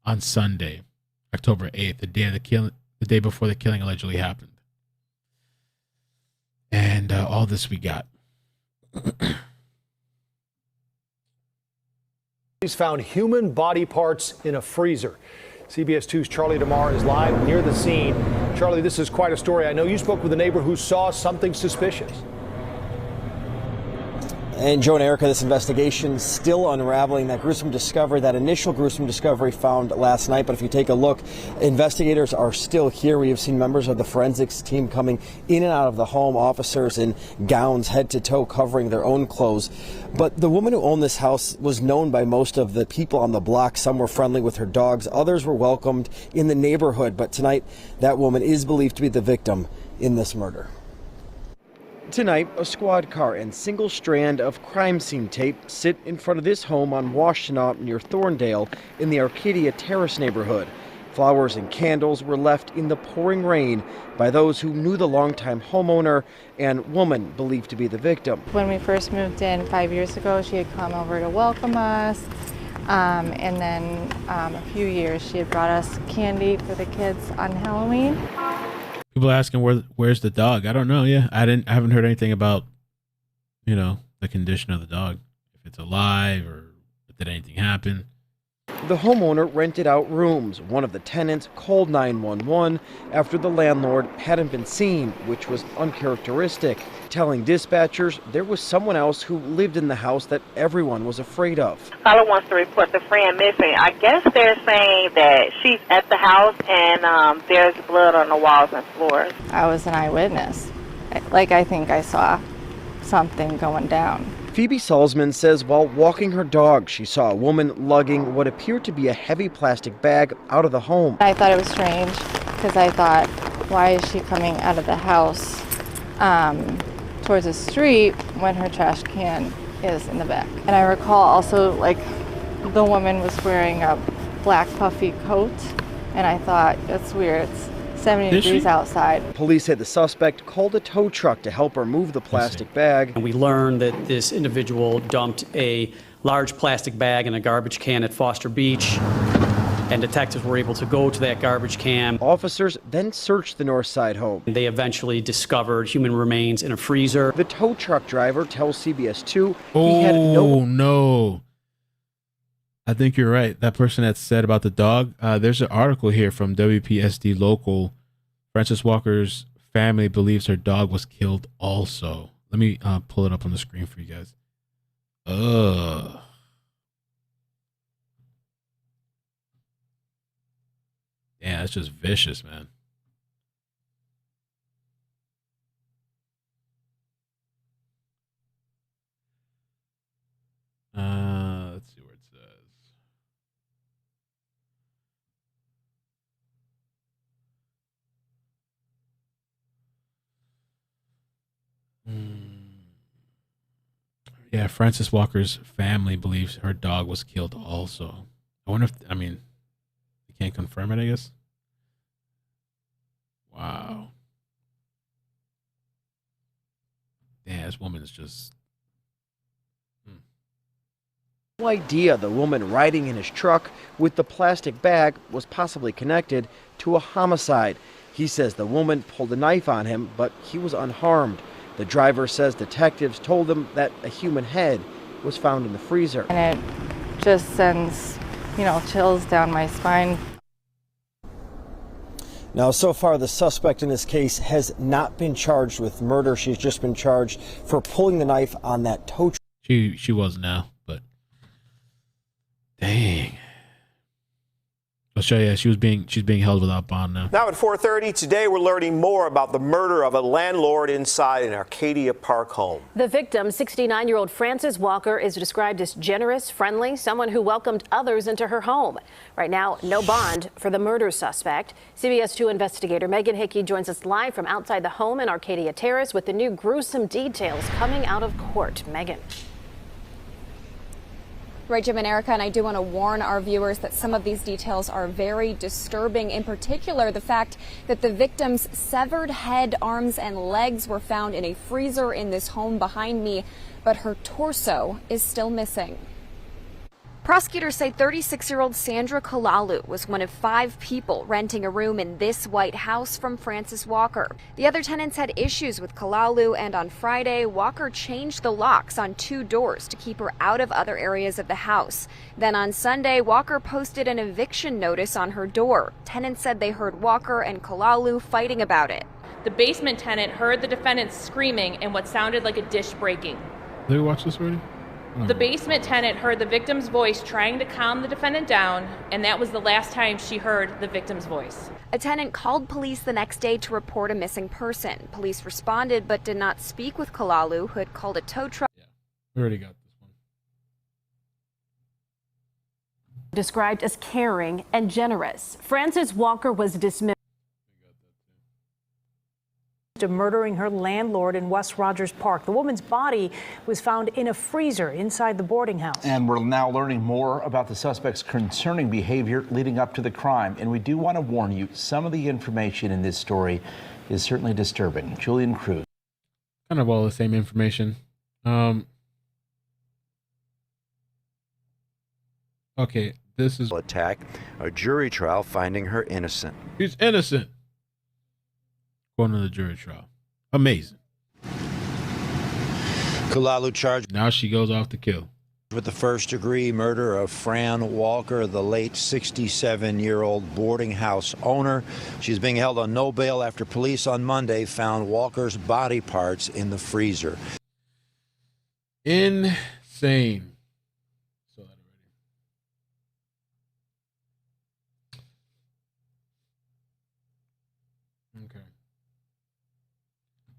on Sunday, October 8th, the day before the killing allegedly happened. And all this we got. Police found human body parts in a freezer. CBS 2's Charlie DeMar is live near the scene. Charlie, this is quite a story. I know you spoke with a neighbor who saw something suspicious. And Joe and Erica, this investigation still unraveling that initial gruesome discovery found last night. But if you take a look, investigators are still here. We have seen members of the forensics team coming in and out of the home, officers in gowns head to toe covering their own clothes. But the woman who owned this house was known by most of the people on the block. Some were friendly with her dogs. Others were welcomed in the neighborhood. But tonight, that woman is believed to be the victim in this murder. Tonight, a squad car and single strand of crime scene tape sit in front of this home on Washtenaw near Thorndale in the Arcadia Terrace neighborhood. Flowers and candles were left in the pouring rain by those who knew the longtime homeowner and woman believed to be the victim. When we first moved in 5 years ago, she had come over to welcome us. And then a few years, she had brought us candy for the kids on Halloween. People asking where's the dog? I don't know. Yeah, I haven't heard anything about, the condition of the dog. If it's alive or did anything happen. The homeowner rented out rooms. One of the tenants called 911 after the landlord hadn't been seen, which was uncharacteristic, telling dispatchers there was someone else who lived in the house that everyone was afraid of. Caller wants to report the friend missing. I guess they're saying that she's at the house and there's blood on the walls and floors. I was an eyewitness. I think I saw something going down. Phoebe Salzman says while walking her dog, she saw a woman lugging what appeared to be a heavy plastic bag out of the home. I thought it was strange because I thought, why is she coming out of the house towards the street when her trash can is in the back? And I recall also the woman was wearing a black puffy coat, and I thought, that's weird. It's 70 degrees outside. Police said the suspect called a tow truck to help her move the plastic bag. And we learned that this individual dumped a large plastic bag in a garbage can at Foster Beach, and detectives were able to go to that garbage can. Officers then searched the north side home. They eventually discovered human remains in a freezer. The tow truck driver tells CBS 2 he had no. I think you're right. That person that said about the dog, there's an article here from WPSD Local. Frances Walker's family believes her dog was killed also. Let me pull it up on the screen for you guys. Yeah, that's just vicious, man. Let's see where it says. Yeah, Frances Walker's family believes her dog was killed also. I wonder if, you can't confirm it, I guess. Wow. Damn, this woman is just... No idea the woman riding in his truck with the plastic bag was possibly connected to a homicide. He says the woman pulled a knife on him, but he was unharmed. The driver says detectives told him that a human head was found in the freezer. And it just sends, chills down my spine. Now, so far, the suspect in this case has not been charged with murder. She's just been charged for pulling the knife on that tow truck. She was now, but dang. So yeah, she's being held without bond now. Now at 4:30 today, we're learning more about the murder of a landlord inside an Arcadia Park home. The victim, 69-year-old Frances Walker, is described as generous, friendly, someone who welcomed others into her home. Right now, no bond for the murder suspect. CBS 2 investigator Megan Hickey joins us live from outside the home in Arcadia Terrace with the new gruesome details coming out of court. Megan. Right, Jim and Erica, and I do want to warn our viewers that some of these details are very disturbing. In particular, the fact that the victim's severed head, arms, and legs were found in a freezer in this home behind me, but her torso is still missing. Prosecutors say 36-year-old Sandra Kolalou was one of 5 people renting a room in this white house from Frances Walker. The other tenants had issues with Kolalou, and on Friday, Walker changed the locks on 2 doors to keep her out of other areas of the house. Then on Sunday, Walker posted an eviction notice on her door. Tenants said they heard Walker and Kolalou fighting about it. The basement tenant heard the defendant screaming and what sounded like a dish breaking. Did we watch this already? The basement tenant heard the victim's voice trying to calm the defendant down, and that was the last time she heard the victim's voice. A tenant called police the next day to report a missing person. Police responded but did not speak with Kolalou, who had called a tow truck. Yeah, we already got this one. Described as caring and generous. Frances Walker was dismembered of murdering her landlord in West Rogers Park. The woman's body was found in a freezer inside the boarding house. And we're now learning more about the suspect's concerning behavior leading up to the crime. And we do want to warn you, some of the information in this story is certainly disturbing. Julian Cruz. Kind of all the same information. Okay, this is attack, a jury trial finding her innocent. He's innocent. Going to the jury trial. Amazing. Kolalou charged. Now she goes off to kill. With the first-degree murder of Fran Walker, the late 67-year-old boarding house owner. She's being held on no bail after police on Monday found Walker's body parts in the freezer. Insane.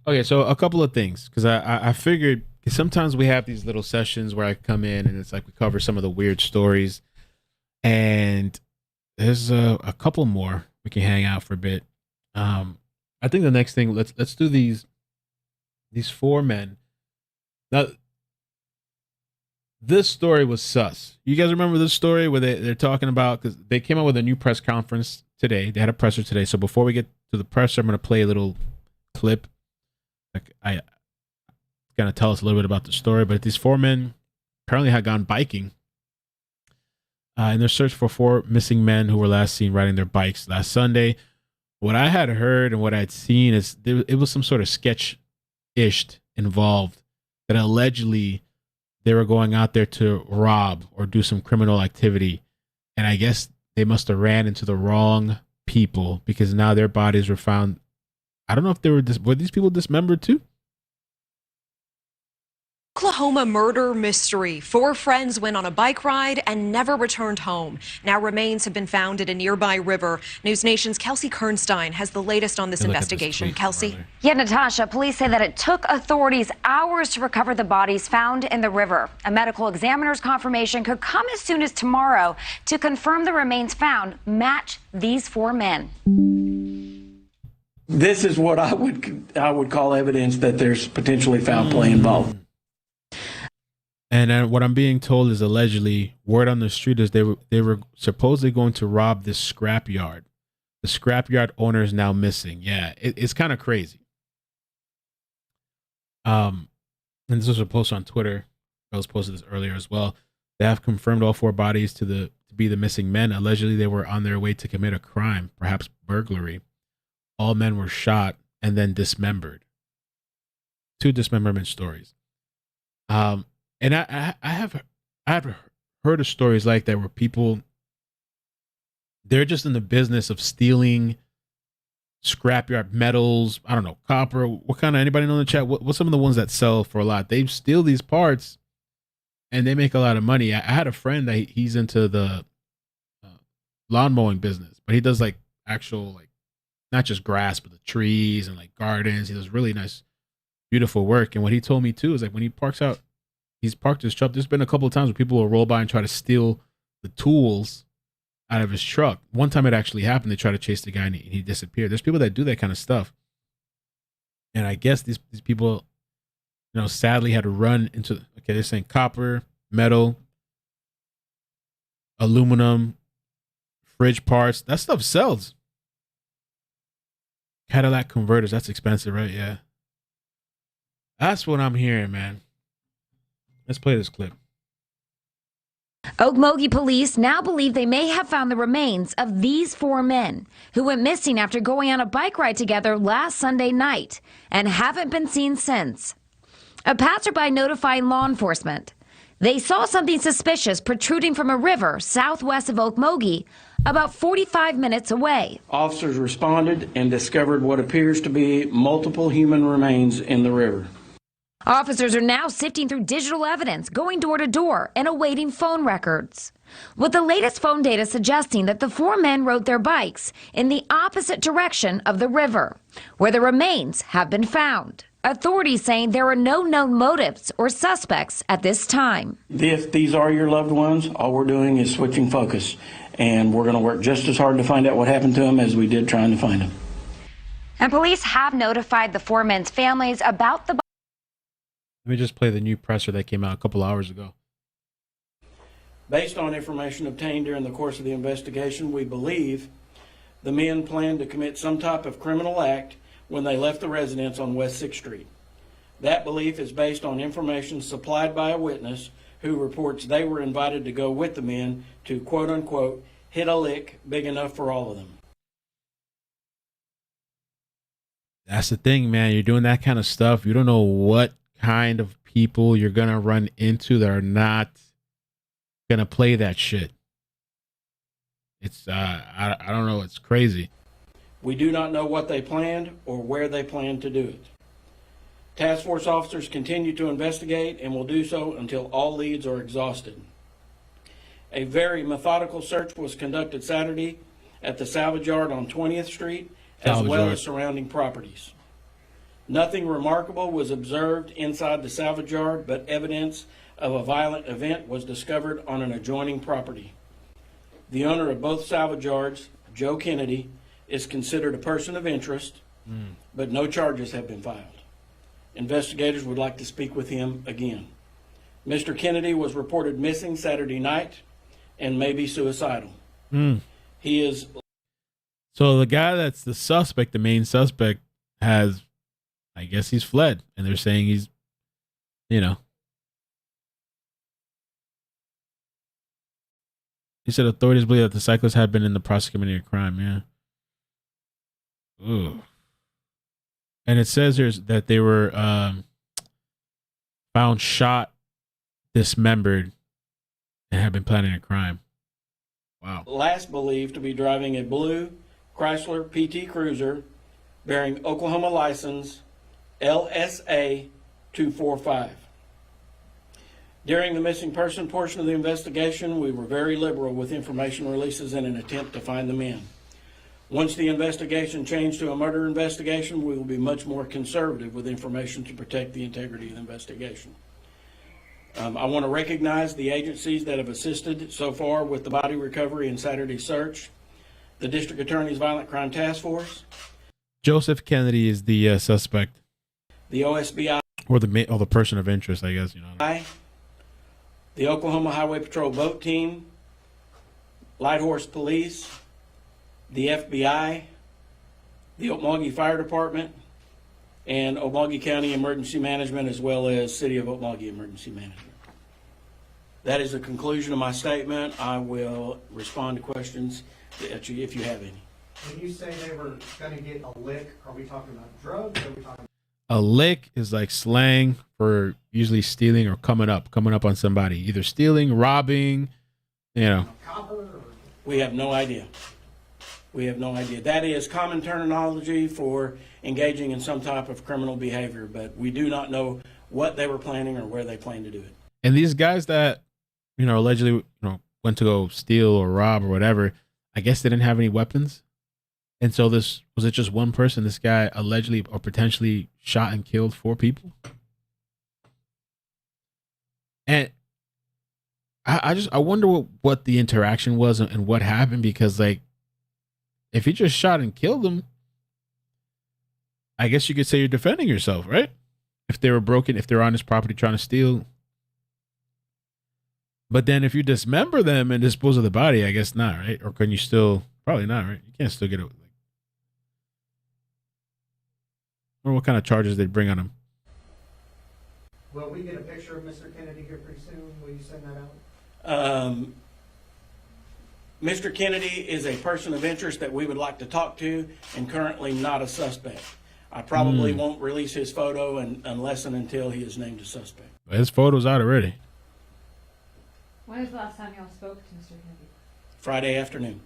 Okay, so a couple of things, because I figured sometimes we have these little sessions where I come in and it's like we cover some of the weird stories, and there's a couple more we can hang out for a bit. I think the next thing, let's do these 4 men. Now, this story was sus. You guys remember this story where they're talking about, because they came out with a new press conference today. They had a presser today. So before we get to the presser, I'm going to play a little clip. I going to tell us a little bit about the story, but these 4 men apparently had gone biking in their search for 4 missing men who were last seen riding their bikes last Sunday. What I had heard and what I'd seen is it was some sort of sketch-ish involved, that allegedly they were going out there to rob or do some criminal activity, and I guess they must have ran into the wrong people, because now their bodies were found. I don't know if were these people dismembered too? Oklahoma murder mystery. 4 friends went on a bike ride and never returned home. Now remains have been found at a nearby river. News Nation's Kelsey Kernstein has the latest on this investigation. Kelsey? Yeah, Natasha, police say that it took authorities hours to recover the bodies found in the river. A medical examiner's confirmation could come as soon as tomorrow to confirm the remains found match these 4 men. This is what I would call evidence that there's potentially foul play involved. And what I'm being told is allegedly, word on the street is they were supposedly going to rob this scrapyard. The scrapyard owner is now missing. Yeah, it's kind of crazy. And this was a post on Twitter. I was posted this earlier as well. They have confirmed all 4 bodies to be the missing men. Allegedly, they were on their way to commit a crime, perhaps burglary. All men were shot and then dismembered. 2 dismemberment stories. And I have heard of stories like that where people, they're just in the business of stealing scrapyard metals. I don't know, copper. What kind of, anybody know in the chat? What's some of the ones that sell for a lot? They steal these parts and they make a lot of money. I had a friend that he's into the lawn mowing business, but he does like actual, like, not just grass, but the trees and like gardens. He does really nice, beautiful work. And what he told me too is like when he parks out, he's parked his truck. There's been a couple of times where people will roll by and try to steal the tools out of his truck. One time it actually happened. They tried to chase the guy and he disappeared. There's people that do that kind of stuff. And I guess these people, you know, sadly had to run into, okay, they're saying copper, metal, aluminum, fridge parts. That stuff sells. Cadillac converters, that's expensive, right? Yeah. That's what I'm hearing, man. Let's play this clip. Okmulgee police now believe they may have found the remains of these 4 men who went missing after going on a bike ride together last Sunday night and haven't been seen since. A passerby notifying law enforcement. They saw something suspicious protruding from a river southwest of Okmulgee, about 45 minutes away. Officers responded and discovered what appears to be multiple human remains in the river. Officers are now sifting through digital evidence, going door to door, and awaiting phone records. With the latest phone data suggesting that the 4 men rode their bikes in the opposite direction of the river, where the remains have been found. Authorities saying there are no known motives or suspects at this time. If these are your loved ones, all we're doing is switching focus, and we're going to work just as hard to find out what happened to them as we did trying to find them. And police have notified the 4 men's families about the... Let me just play the new presser that came out a couple hours ago. Based on information obtained during the course of the investigation, we believe the men planned to commit some type of criminal act when they left the residence on West 6th Street. That belief is based on information supplied by a witness who reports they were invited to go with the men to, quote unquote, hit a lick big enough for all of them. That's the thing, man. You're doing that kind of stuff. You don't know what kind of people you're going to run into that are not going to play that shit. It's, I don't know. It's crazy. We do not know what they planned or where they planned to do it. Task force officers continue to investigate and will do so until all leads are exhausted. A very methodical search was conducted Saturday at the salvage yard on 20th Street, as well as surrounding properties. Nothing remarkable was observed inside the salvage yard, but evidence of a violent event was discovered on an adjoining property. The owner of both salvage yards, Joe Kennedy, is considered a person of interest, but no charges have been filed. Investigators would like to speak with him again. Mr. Kennedy was reported missing Saturday night and may be suicidal. He is... So the guy that's the suspect, the main suspect, has, I guess he's fled. And they're saying he's, you know. He said authorities believe that the cyclist had been in the process of committing a crime. Yeah. Ooh. And it says here that they were found shot, dismembered, and had been planning a crime. Wow. Last believed to be driving a blue Chrysler PT Cruiser bearing Oklahoma license LSA 245. During the missing person portion of the investigation, we were very liberal with information releases in an attempt to find the men. Once the investigation changed to a murder investigation, we will be much more conservative with information to protect the integrity of the investigation. I want to recognize the agencies that have assisted so far with the body recovery and Saturday search. The District Attorney's Violent Crime Task Force. Joseph Kennedy is the suspect. The OSBI. Or the person of interest, I guess. You know. The Oklahoma Highway Patrol Boat Team. Light Horse Police. The FBI. The Okmulgee Fire Department. And Okmulgee County Emergency Management, as well as City of Okmulgee Emergency Management. That is the conclusion of my statement. I will respond to questions if you have any. When you say they were going to get a lick, are we talking about drugs? Or are we talking? A lick is like slang for usually stealing or coming up on somebody, either stealing, robbing, you know. We have no idea. We have no idea. That is common terminology for engaging in some type of criminal behavior, but we do not know what they were planning or where they plan to do it. And these guys that, you know, allegedly, you know, went to go steal or rob or whatever, I guess they didn't have any weapons. And so was it just one person? This guy allegedly or potentially shot and killed 4 people. And I wonder what the interaction was and what happened, because like, if he just shot and killed them, I guess you could say you're defending yourself, right? If they were broken, if they're on his property trying to steal. But then if you dismember them and dispose of the body, I guess not, right? Or can you still? Probably not, right? You can't still get it. Or what kind of charges they bring on him? Will we get a picture of Mr. Kennedy here pretty soon? Will you send that out? Mr. Kennedy is a person of interest that we would like to talk to, and currently not a suspect. I probably won't release his photo unless and until he is named a suspect. His photo's out already. When was the last time y'all spoke to Mr. Kennedy? Friday afternoon.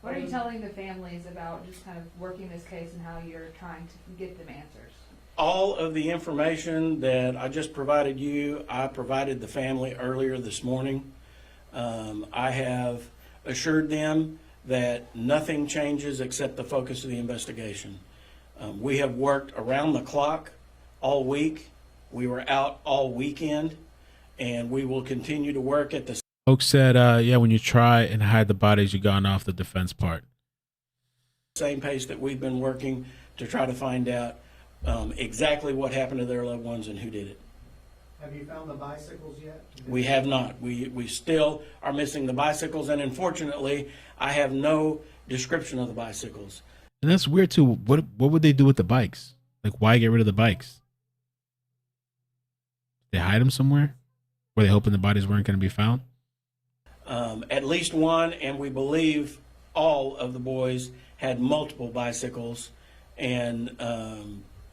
What are you telling the families about just kind of working this case and how you're trying to get them answers? All of the information that I just provided you, I provided the family earlier this morning. I have assured them that nothing changes except the focus of the investigation. We have worked around the clock all week. We were out all weekend, and we will continue to work at the Folks said, yeah, when you try and hide the bodies, you've gone off the defense part. same pace that we've been working to try to find out exactly what happened to their loved ones and who did it. Have you found the bicycles yet? We have not. We still are missing the bicycles, and unfortunately, I have no description of the bicycles. And that's weird too. What would they do with the bikes? Like, why get rid of the bikes? They hide them somewhere? Were they hoping the bodies weren't going to be found? At least one, and we believe all of the boys had multiple bicycles, and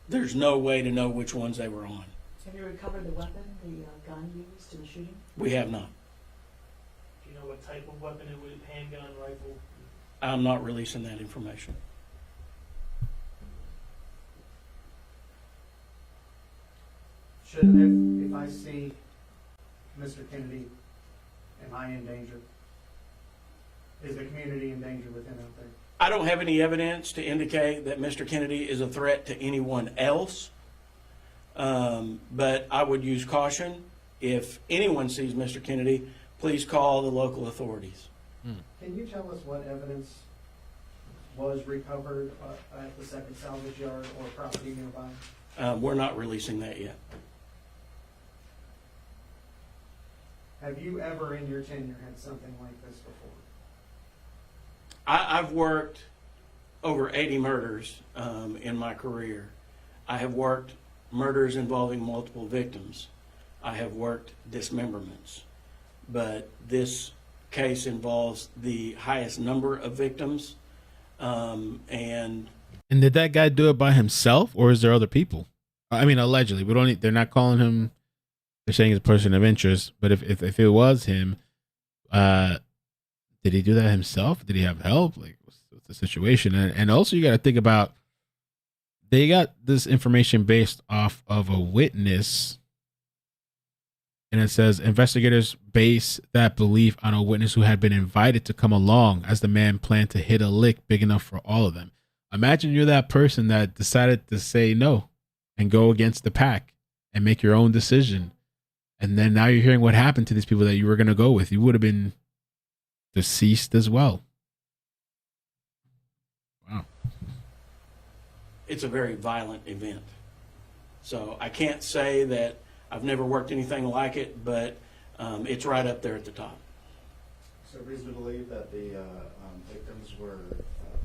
there's no way to know which ones they were on. Have you recovered the weapon, the gun used in the shooting? We have not. Do you know what type of weapon it was? Handgun, rifle? I'm not releasing that information. Should, if I see Mr. Kennedy, am I in danger? Is the community in danger with him out there? I don't have any evidence to indicate that Mr. Kennedy is a threat to anyone else, but I would use caution. If anyone sees Mr. Kennedy, please call the local authorities. Can you tell us what evidence was recovered at the second salvage yard or property nearby? We're not releasing that yet. Have you ever in your tenure had something like this before? I've worked over 80 murders in my career. I have worked murders involving multiple victims. I have worked dismemberments. But this case involves the highest number of victims. And did that guy do it by himself, or is there other people? I mean, allegedly. They're not calling him. They're saying he's a person of interest. But if it was him, did he do that himself? Did he have help? Like, what's the situation? And also, you got to think about, they got this information based off of a witness. And it says investigators base that belief on a witness who had been invited to come along as the man planned to hit a lick big enough for all of them. Imagine you're that person that decided to say no and go against the pack and make your own decision. And then now you're hearing what happened to these people that you were going to go with. You would have been deceased as well. Wow. it's a very violent event. So I can't say that I've never worked anything like it, but it's right up there at the top. So reason to believe that the victims were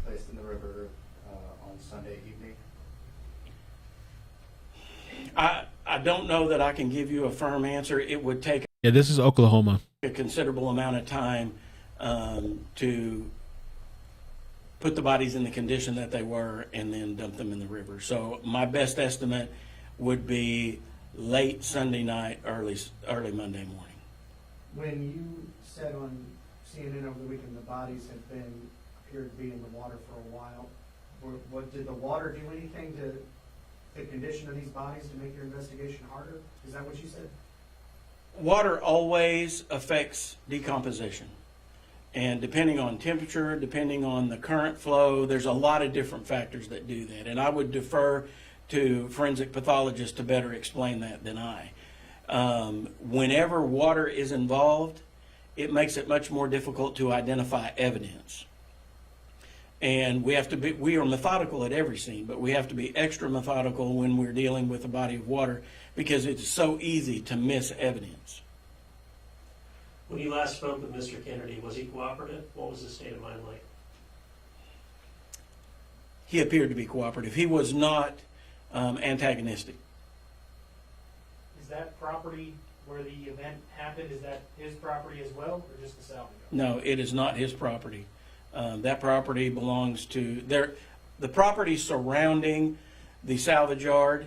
placed in the river on Sunday evening? I don't know that I can give you a firm answer. It would take this is Oklahoma. A considerable amount of time to put the bodies in the condition that they were and then dump them in the river. So my best estimate would be late Sunday night, early Monday morning. When you said on CNN over the weekend the bodies have appeared to be in the water for a while, did the water do anything to the condition of these bodies to make your investigation harder? Is that what you said? Water always affects decomposition. And depending on temperature, depending on the current flow, there's a lot of different factors that do that. And I would defer to forensic pathologists to better explain that than I. Whenever water is involved, it makes it much more difficult to identify evidence. And we are methodical at every scene, but we have to be extra methodical when we're dealing with a body of water because it's so easy to miss evidence. When you last spoke with Mr. Kennedy, was he cooperative? What was his state of mind like? He appeared to be cooperative. He was not antagonistic. Is that property where the event happened, is that his property as well, or just the salvage yard? No, it is not his property. That property belongs to the property surrounding the salvage yard.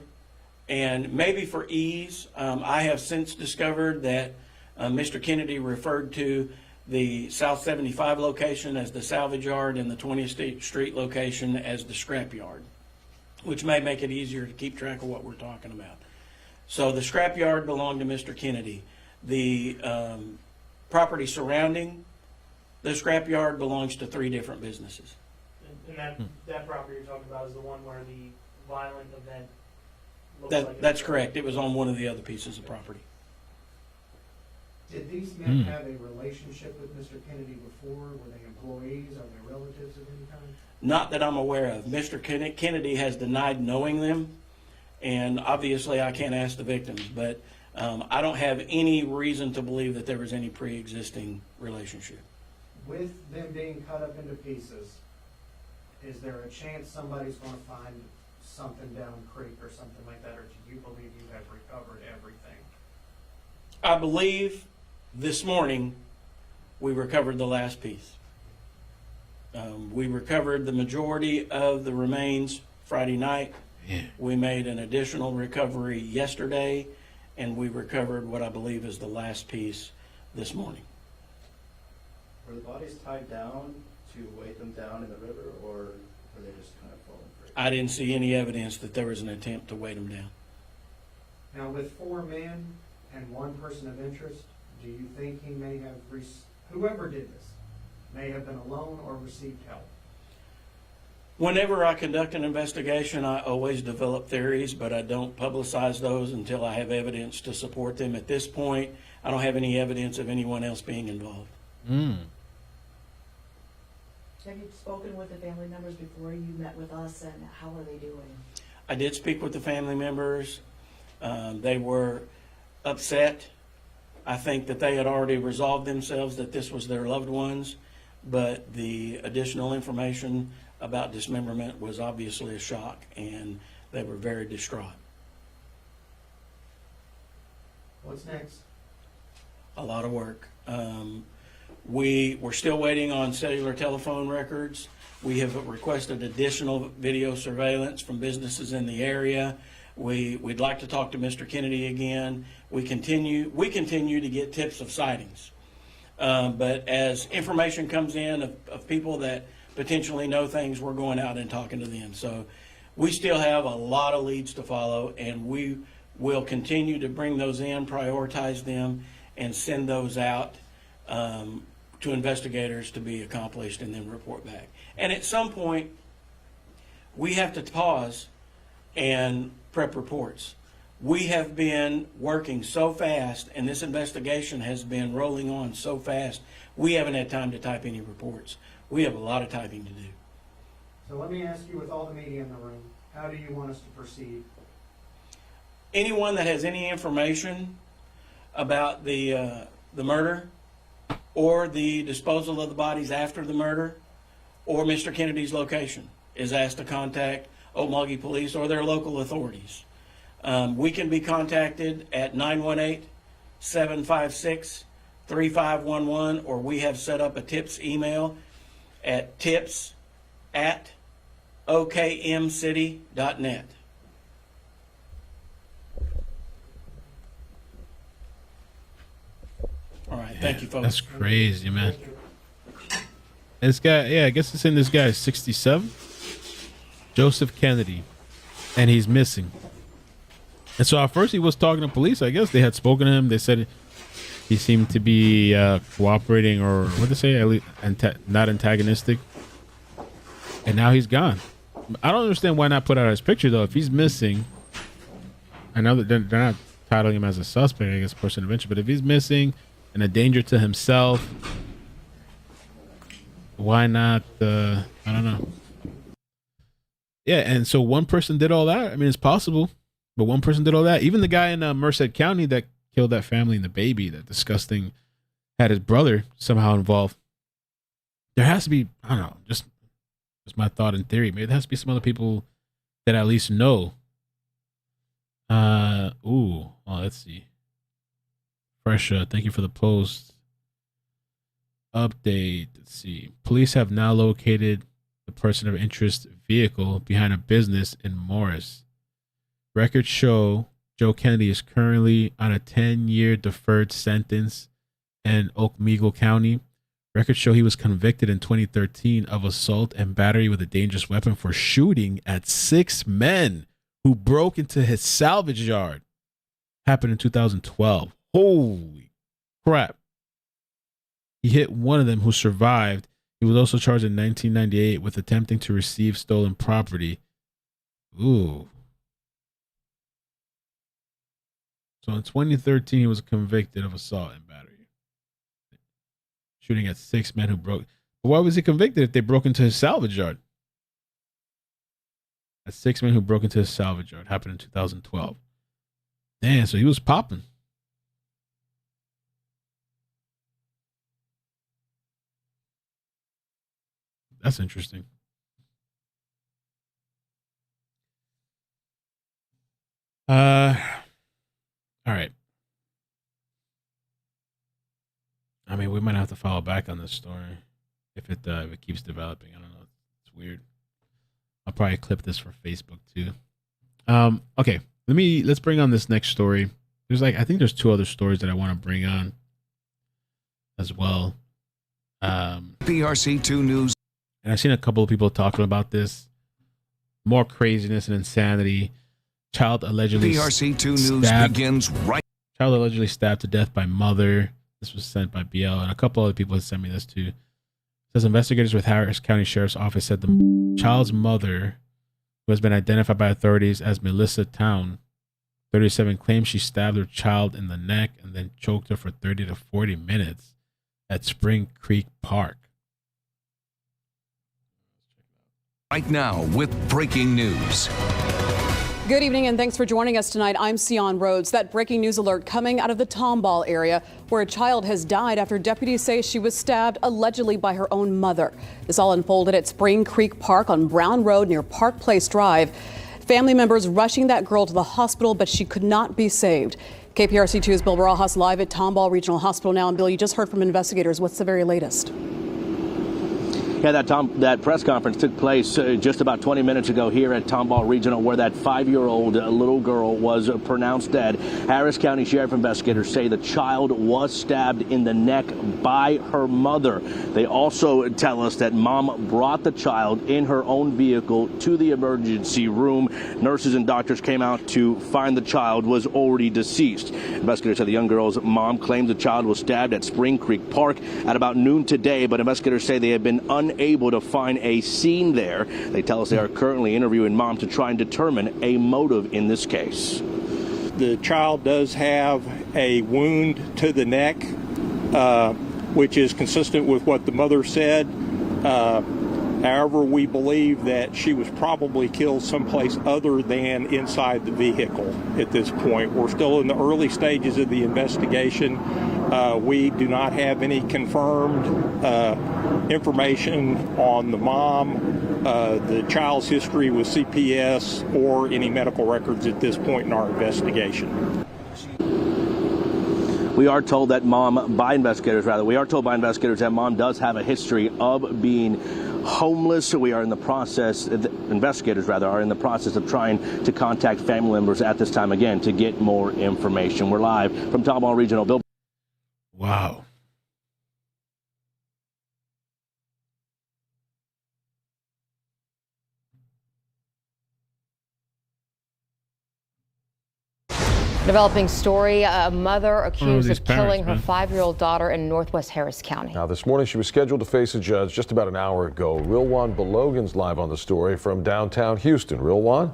And maybe for ease, I have since discovered that Mr. Kennedy referred to the South 75 location as the salvage yard and the 20th Street location as the scrap yard, which may make it easier to keep track of what we're talking about. So the scrap yard belonged to Mr. Kennedy. The property surrounding the scrap yard belongs to 3 different businesses. And that property you're talking about is the one where the violent event looks like That's correct. It was on one of the other pieces of property. Did these men have a relationship with Mr. Kennedy before? Were they employees? Are they relatives of any kind? Not that I'm aware of. Mr. Kennedy has denied knowing them, and obviously I can't ask the victims, but I don't have any reason to believe that there was any pre-existing relationship. With them being cut up into pieces, is there a chance somebody's going to find something down creek or something like that, or do you believe you have recovered everything? I believe this morning we recovered the last piece. We recovered the majority of the remains Friday night. Yeah. We made an additional recovery yesterday, and we recovered what I believe is the last piece this morning. Were the bodies tied down to weight them down in the river, or were they just kind of falling free? I didn't see any evidence that there was an attempt to weight them down. Now, with 4 men and 1 person of interest, do you think he may have, whoever did this, may have been alone or received help? Whenever I conduct an investigation, I always develop theories, but I don't publicize those until I have evidence to support them. At this point, I don't have any evidence of anyone else being involved. Have you spoken with the family members before you met with us, and how are they doing? I did speak with the family members. They were upset. I think that they had already resolved themselves that this was their loved ones, but the additional information about dismemberment was obviously a shock, and they were very distraught. What's next? A lot of work. We were still waiting on cellular telephone records. We have requested additional video surveillance from businesses in the area. We'd like to talk to Mr. Kennedy again. We continue to get tips of sightings. But as information comes in of people that potentially know things, we're going out and talking to them. So we still have a lot of leads to follow, and we will continue to bring those in, prioritize them, and send those out to investigators to be accomplished and then report back. And at some point, we have to pause and prep reports. We have been working so fast, and this investigation has been rolling on so fast, we haven't had time to type any reports. We have a lot of typing to do. So let me ask you, with all the media in the room, how do you want us to proceed? Anyone that has any information about the murder or the disposal of the bodies after the murder or Mr. Kennedy's location is asked to contact Okmulgee Police or their local authorities. We can be contacted at 918-756-3511, or we have set up a tips email at tips@okmcity.net. All right, thank you, folks. That's crazy, man. This guy, yeah, I guess it's in this guy is 67, Joseph Kennedy, and he's missing. And so at first he was talking to police. I guess they had spoken to him. They said He seemed to be cooperating, or what they say, at least not antagonistic. And now he's gone. I don't understand why not put out his picture, though. If he's missing, I know that they're not titling him as a suspect, I guess, person of interest, but if he's missing and a danger to himself, why not? I don't know. Yeah, and so one person did all that. I mean, it's possible, but one person did all that. Even the guy in Merced County that killed that family and the baby, that disgusting, had his brother somehow involved. There has to be, I don't know, just my thought and theory. Maybe there has to be some other people that at least know. Let's see. Fresh, thank you for the post. Update. Let's see. Police have now located the person of interest vehicle behind a business in Morris. Records show Joe Kennedy is currently on a 10-year deferred sentence in Oklahoma County. Records show he was convicted in 2013 of assault and battery with a dangerous weapon for shooting at 6 men who broke into his salvage yard. Happened in 2012. Holy crap. He hit one of them who survived. He was also charged in 1998 with attempting to receive stolen property. Ooh. So in 2013, he was convicted of assault and battery. Shooting at 6 men who broke. But why was he convicted if they broke into his salvage yard? At 6 men who broke into his salvage yard. Happened in 2012. Damn, so he was popping. That's interesting. All right. I mean, we might have to follow back on this story if it keeps developing. I don't know. It's weird. I'll probably clip this for Facebook too. Okay. Let's bring on this next story. I think there's 2 other stories that I want to bring on as well. PRC2 News. And I've seen a couple of people talking about this. More craziness and insanity. Child allegedly PRC2 News begins right. Child allegedly stabbed to death by mother. This was sent by BL, and a couple other people have sent me this too. It says investigators with Harris County Sheriff's Office said the child's mother, who has been identified by authorities as Melissa Town, 37, claims she stabbed her child in the neck and then choked her for 30 to 40 minutes at Spring Creek Park. Right now with breaking news. Good evening and thanks for joining us tonight. I'm Sion Rhodes. That breaking news alert coming out of the Tomball area where a child has died after deputies say she was stabbed allegedly by her own mother. This all unfolded at Spring Creek Park on Brown Road near Park Place Drive. Family members rushing that girl to the hospital, but she could not be saved. KPRC2's Bill Barajas live at Tomball Regional Hospital now. And Bill, you just heard from investigators. What's the very latest? Yeah, that press conference took place just about 20 minutes ago here at Tomball Regional, where that 5-year-old little girl was pronounced dead. Harris County Sheriff investigators say the child was stabbed in the neck by her mother. They also tell us that mom brought the child in her own vehicle to the emergency room. Nurses and doctors came out to find the child was already deceased. Investigators said the young girl's mom claims the child was stabbed at Spring Creek Park at about noon today, but investigators say they have been unable to find a scene there. They tell us they are currently interviewing mom to try and determine a motive in this case. The child does have a wound to the neck, which is consistent with what the mother said. However, we believe that she was probably killed someplace other than inside the vehicle at this point. We're still in the early stages of the investigation. We do not have any confirmed information on the mom, the child's history with CPS, or any medical records at this point in our investigation. We are told that by investigators that mom does have a history of being homeless. We are in the process, investigators are in the process of trying to contact family members at this time again to get more information. We're live from Tomball Regional. Bill. Wow. Developing story, a mother accused these of killing parents, her 5-year-old daughter in Northwest Harris County. Now, this morning she was scheduled to face a judge just about an hour ago. Rilwan Belogan's live on the story from downtown Houston. Rilwan?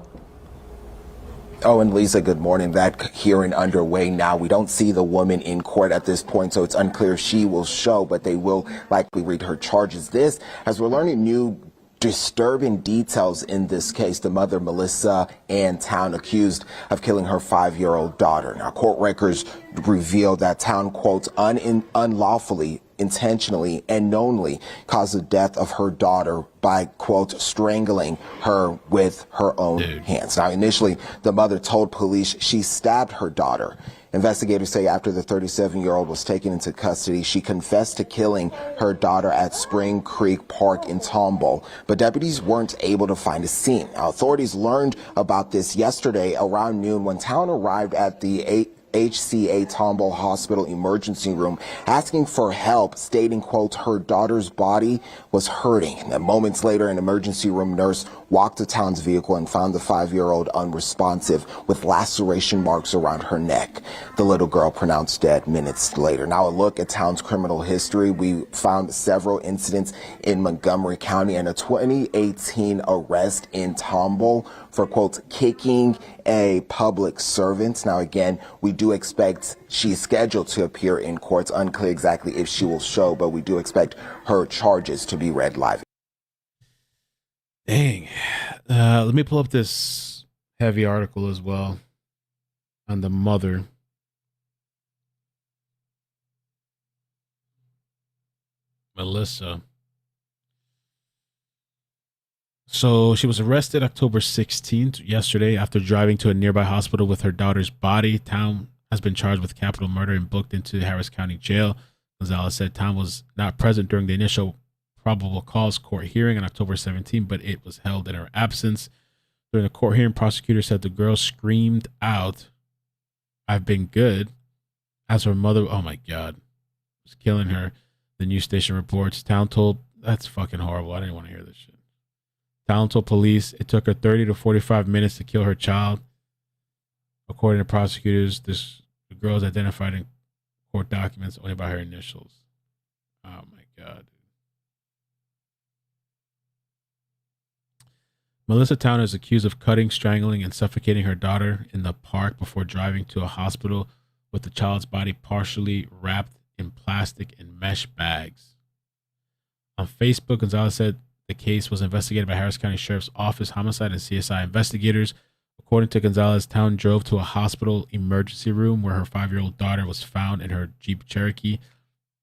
Oh, and Lisa, good morning. That hearing underway now. We don't see the woman in court at this point, so it's unclear if she will show, but they will likely read her charges. This, as we're learning new disturbing details in this case, the mother, Melissa Ann Town, accused of killing her 5-year-old daughter. Now, court records reveal that Town, quote, unlawfully, intentionally, and knowingly caused the death of her daughter by, quote, strangling her with her own hands. Now, initially, the mother told police she stabbed her daughter. Investigators say after the 37-year-old was taken into custody, she confessed to killing her daughter at Spring Creek Park in Tomball, but deputies weren't able to find a scene. Now, authorities learned about this yesterday around noon when Town arrived at the HCA Tomball Hospital emergency room asking for help, stating, quote, her daughter's body was hurting. And then moments later, an emergency room nurse walked to Town's vehicle and found the 5-year-old unresponsive with laceration marks around her neck. The little girl pronounced dead minutes later. Now a look at Town's criminal history. We found several incidents in Montgomery County and a 2018 arrest in Tomball for, quote, kicking a public servant. Now, again, we do expect she's scheduled to appear in court. It's unclear exactly if she will show, but we do expect her charges to be read live. Dang. Let me pull up this heavy article as well on the mother. Melissa. So she was arrested October 16th, yesterday, after driving to a nearby hospital with her daughter's body. Town has been charged with capital murder and booked into Harris County Jail. Gonzalez said Town was not present during the initial probable cause court hearing on October 17th, but it was held in her absence. During the court hearing, prosecutors said the girl screamed out, "I've been good," as her mother, oh my God, was killing her. The news station reports. Town told, that's fucking horrible. I didn't want to hear this shit. Town told police it took her 30 to 45 minutes to kill her child. According to prosecutors, the girl is identified in court documents only by her initials. Oh my God. Melissa Town is accused of cutting, strangling, and suffocating her daughter in the park before driving to a hospital with the child's body partially wrapped in plastic and mesh bags. On Facebook, Gonzalez said the case was investigated by Harris County Sheriff's Office, homicide, and CSI investigators. According to Gonzalez, Town drove to a hospital emergency room where her 5-year-old daughter was found in her Jeep Cherokee,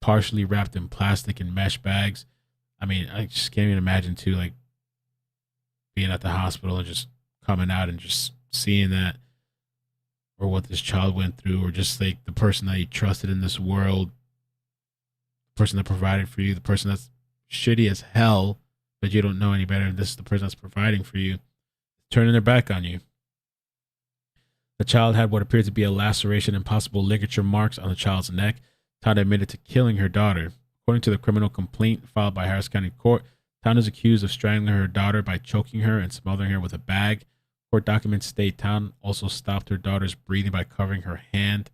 partially wrapped in plastic and mesh bags. I mean, I just can't even imagine, too, like, being at the hospital and just coming out and just seeing that, or what this child went through, or just like the person that you trusted in this world, the person that provided for you, the person that's shitty as hell, but you don't know any better. This is the person that's providing for you, turning their back on you. The child had what appeared to be a laceration and possible ligature marks on the child's neck. Town admitted to killing her daughter. According to the criminal complaint filed by Harris County Court, Town is accused of strangling her daughter by choking her and smothering her with a bag. Court documents state Town also stopped her daughter's breathing by covering her hand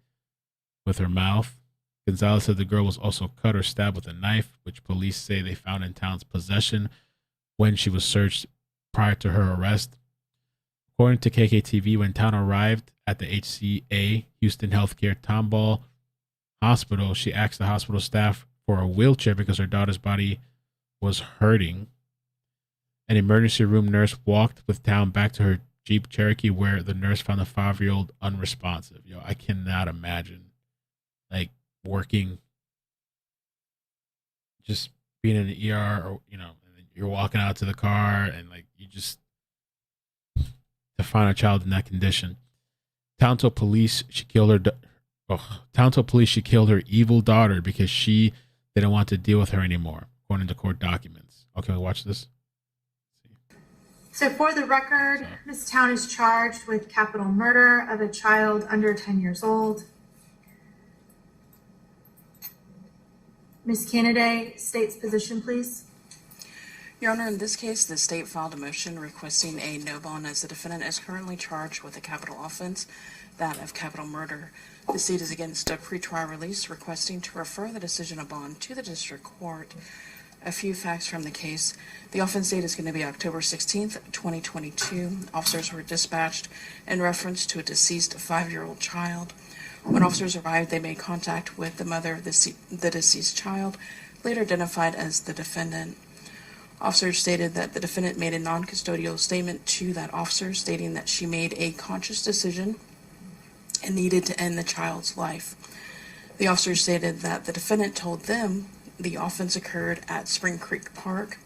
with her mouth. Gonzalez said the girl was also cut or stabbed with a knife, which police say they found in Town's possession when she was searched prior to her arrest. According to KKTV, when Town arrived at the HCA Houston Healthcare Tomball Hospital, she asked the hospital staff for a wheelchair because her daughter's body was hurting. An emergency room nurse walked with Town back to her Jeep Cherokee, where the nurse found the 5-year-old unresponsive. Yo, I cannot imagine, like, working, just being in the ER, or, you know, you're walking out to the car and, like, you just, to find a child in that condition. Town told police she killed her. Town told police she killed her evil daughter because she didn't want to deal with her anymore, according to court documents. Okay, watch this. So for the record, Ms. Town is charged with capital murder of a child under 10 years old. Ms. Kennedy, state's position, please. Your Honor, in this case, the state filed a motion requesting a no bond as the defendant is currently charged with a capital offense. that of capital murder. The state is against a pretrial release, requesting to refer the decision of bond to the district court. A few facts from the case. The offense date is going to be October 16th, 2022. Officers were dispatched in reference to a deceased 5-year-old child. When officers arrived, they made contact with the mother of the deceased child, later identified as the defendant. Officers stated that the defendant made a non-custodial statement to that officer, stating that she made a conscious decision and needed to end the child's life. The officers stated that the defendant told them the offense occurred at Spring Creek Park.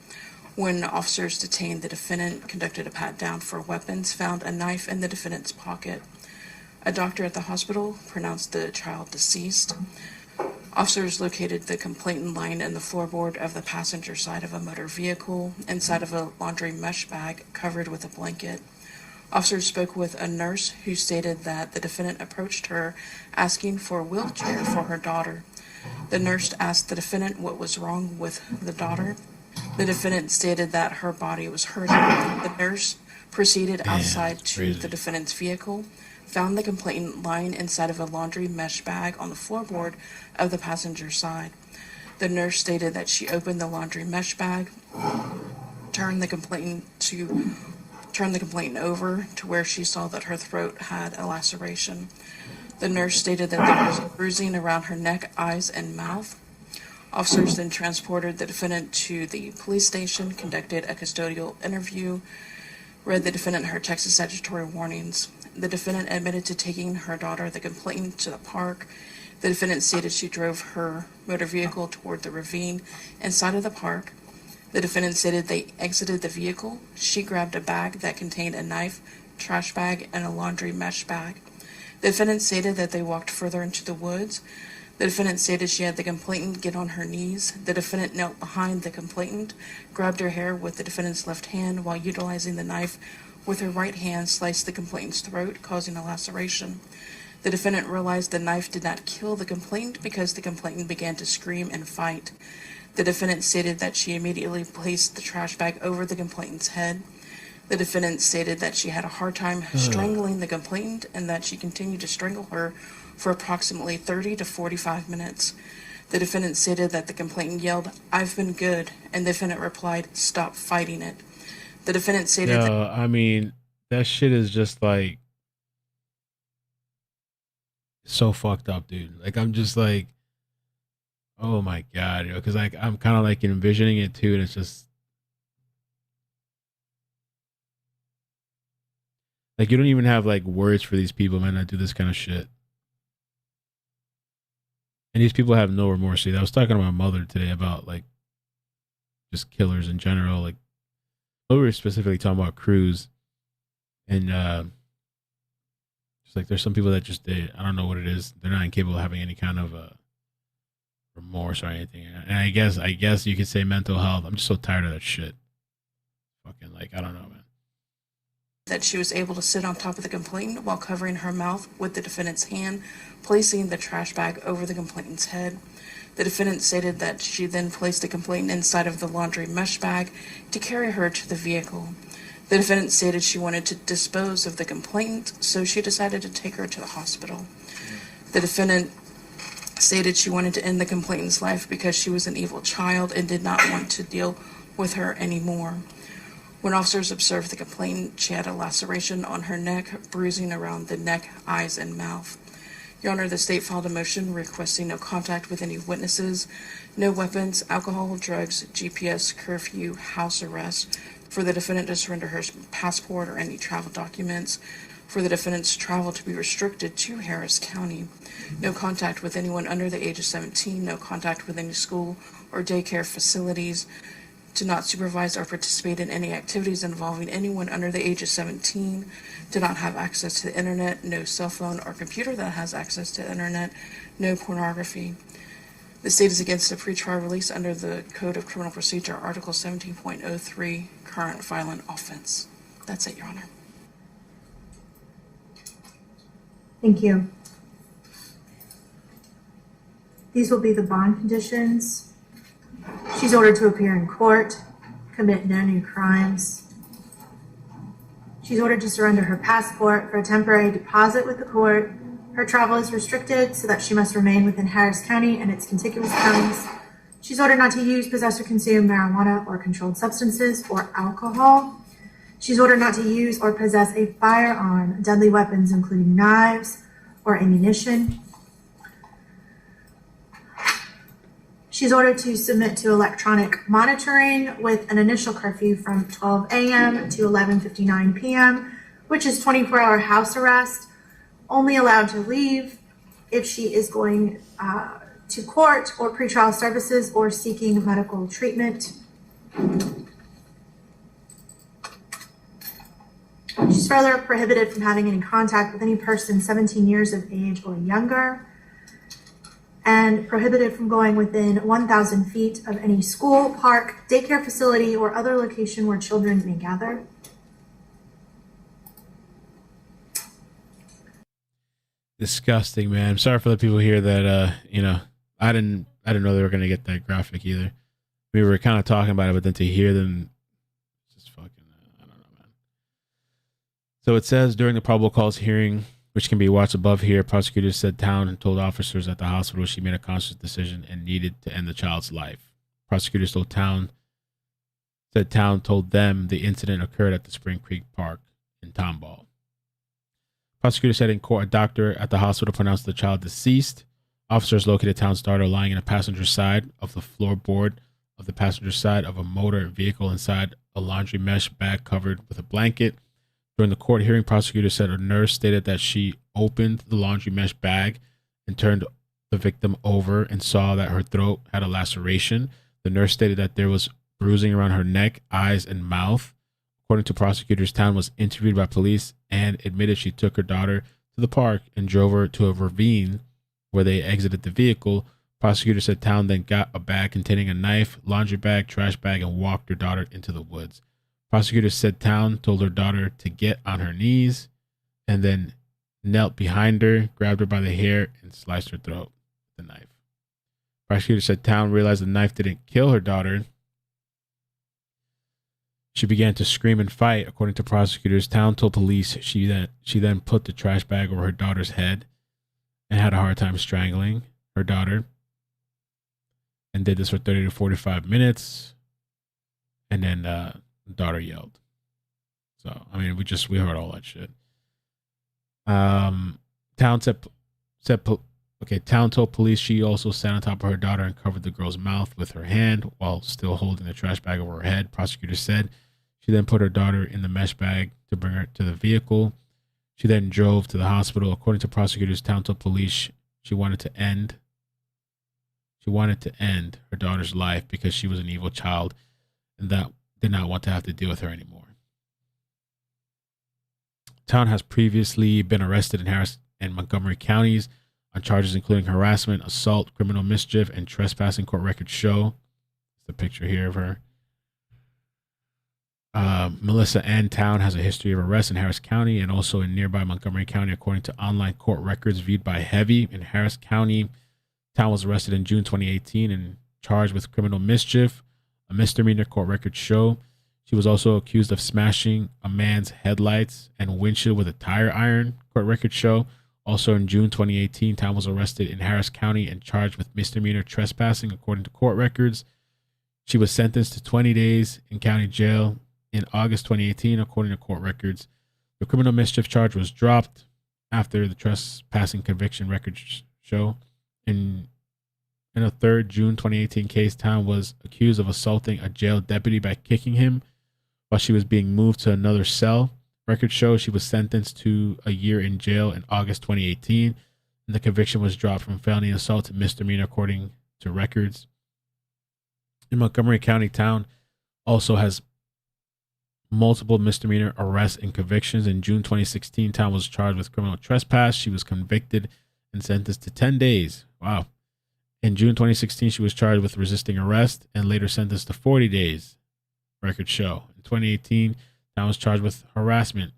When officers detained the defendant, conducted a pat-down for weapons, found a knife in the defendant's pocket. A doctor at the hospital pronounced the child deceased. Officers located the complainant lying in the floorboard of the passenger side of a motor vehicle, inside of a laundry mesh bag covered with a blanket. Officers spoke with a nurse who stated that the defendant approached her asking for a wheelchair for her daughter. The nurse asked the defendant what was wrong with the daughter. The defendant stated that her body was hurting. The nurse proceeded outside to the defendant's vehicle, found the complainant lying inside of a laundry mesh bag on the floorboard of the passenger side. The nurse stated that she opened the laundry mesh bag, turned the complainant over to where she saw that her throat had a laceration. The nurse stated that there was bruising around her neck, eyes, and mouth. Officers then transported the defendant to the police station, conducted a custodial interview, read the defendant her Texas statutory warnings. The defendant admitted to taking her daughter, the complainant, to the park. The defendant stated she drove her motor vehicle toward the ravine inside of the park. The defendant stated they exited the vehicle. She grabbed a bag that contained a knife, trash bag, and a laundry mesh bag. The defendant stated that they walked further into the woods. The defendant stated she had the complainant get on her knees. The defendant knelt behind the complainant, grabbed her hair with the defendant's left hand while utilizing the knife with her right hand, sliced the complainant's throat, causing a laceration. The defendant realized the knife did not kill the complainant because the complainant began to scream and fight. The defendant stated that she immediately placed the trash bag over the complainant's head. The defendant stated that she had a hard time strangling the complainant and that she continued to strangle her for approximately 30 to 45 minutes. The defendant stated that the complainant yelled, "I've been good," and the defendant replied, "Stop fighting it." The defendant stated I mean, that shit is just like so fucked up, dude. Like, I'm just like, oh my God, yo, because like I'm kind of like envisioning it too, and it's just like you don't even have like words for these people, man, that do this kind of shit. And these people have no remorse. See, I was talking to my mother today about like just killers in general. Like, we were specifically talking about Cruz, and just like there's some people that just I don't know what it is. They're not incapable of having any kind of remorse or anything. And I guess you could say mental health. I'm just so tired of that shit. Fucking like, I don't know, man. That she was able to sit on top of the complainant while covering her mouth with the defendant's hand, placing the trash bag over the complainant's head. The defendant stated that she then placed the complainant inside of the laundry mesh bag to carry her to the vehicle. The defendant stated she wanted to dispose of the complainant, so she decided to take her to the hospital. The defendant stated she wanted to end the complainant's life because she was an evil child and did not want to deal with her anymore. When officers observed the complainant, she had a laceration on her neck, bruising around the neck, eyes, and mouth. Your Honor, the state filed a motion requesting no contact with any witnesses, no weapons, alcohol, drugs, GPS, curfew, house arrest, for the defendant to surrender her passport or any travel documents, for the defendant's travel to be restricted to Harris County, no contact with anyone under the age of 17, no contact with any school or daycare facilities, to not supervise or participate in any activities involving anyone under the age of 17, to not have access to the internet, no cell phone or computer that has access to the internet, no pornography. The state is against a pretrial release under the Code of Criminal Procedure, Article 17.03, current violent offense. That's it, Your Honor. Thank you. These will be the bond conditions. She's ordered to appear in court, commit no new crimes. She's ordered to surrender her passport for a temporary deposit with the court. Her travel is restricted so that she must remain within Harris County and its contiguous counties. She's ordered not to use, possess, or consume marijuana or controlled substances or alcohol. She's ordered not to use or possess a firearm, deadly weapons, including knives or ammunition. She's ordered to submit to electronic monitoring with an initial curfew from 12 a.m. to 11:59 p.m., which is 24-hour house arrest, only allowed to leave if she is going to court or pretrial services or seeking medical treatment. She's further prohibited from having any contact with any person 17 years of age or younger, and prohibited from going within 1,000 feet of any school, park, daycare facility, or other location where children may gather. Disgusting, man. I'm sorry for the people here that I didn't know they were gonna get that graphic either. We were kind of talking about it, but then to hear them, just fucking, I don't know, man. So it says during the probable cause hearing, which can be watched above here, prosecutors said Town told officers at the hospital she made a conscious decision and needed to end the child's life. Prosecutors told Town told them the incident occurred at the Spring Creek Park in Tomball. Prosecutors said in court a doctor at the hospital pronounced the child deceased. Officers located Town's daughter lying in the passenger side of the floorboard of the passenger side of a motor vehicle inside a laundry mesh bag covered with a blanket. During the court hearing, prosecutors said a nurse stated that she opened the laundry mesh bag and turned the victim over and saw that her throat had a laceration. The nurse stated that there was bruising around her neck, eyes, and mouth. According to prosecutors, Town was interviewed by police and admitted she took her daughter to the park and drove her to a ravine where they exited the vehicle. Prosecutors said Town then got a bag containing a knife, laundry bag, trash bag, and walked her daughter into the woods. Prosecutors said Town told her daughter to get on her knees and then knelt behind her, grabbed her by the hair, and sliced her throat with the knife. Prosecutors said Town realized the knife didn't kill her daughter. She began to scream and fight. According to prosecutors, Town told police she then put the trash bag over her daughter's head and had a hard time strangling her daughter, and did this for 30 to 45 minutes. And then daughter yelled. So I mean, we heard all that shit. Town Town told police she also sat on top of her daughter and covered the girl's mouth with her hand while still holding the trash bag over her head. Prosecutors said she then put her daughter in the mesh bag to bring her to the vehicle. She then drove to the hospital. According to prosecutors, Town told police she wanted to end her daughter's life because she was an evil child and that did not want to have to deal with her anymore. Town has previously been arrested in Harris and Montgomery counties on charges including harassment, assault, criminal mischief, and trespassing. Court records show. It's a picture here of her. Melissa Ann Town has a history of arrests in Harris County and also in nearby Montgomery County, according to online court records viewed by Heavy. In Harris County, Town was arrested in June 2018 and charged with criminal mischief, a misdemeanor. Court records show. She was also accused of smashing a man's headlights and windshield with a tire iron. Court records show. Also in June 2018, Town was arrested in Harris County and charged with misdemeanor trespassing, according to court records. She was sentenced to 20 days in county jail in August 2018, according to court records. The criminal mischief charge was dropped after the trespassing conviction records show. In a third June 2018 case, Town was accused of assaulting a jail deputy by kicking him while she was being moved to another cell. Records show she was sentenced to a year in jail in August 2018, and the conviction was dropped from felony assault to misdemeanor, according to records. In Montgomery County, Town also has multiple misdemeanor arrests and convictions. In June 2016, Town was charged with criminal trespass. She was convicted and sentenced to 10 days. Wow. In June 2016, she was charged with resisting arrest and later sentenced to 40 days. Records show. In 2018, Town was charged with harassment,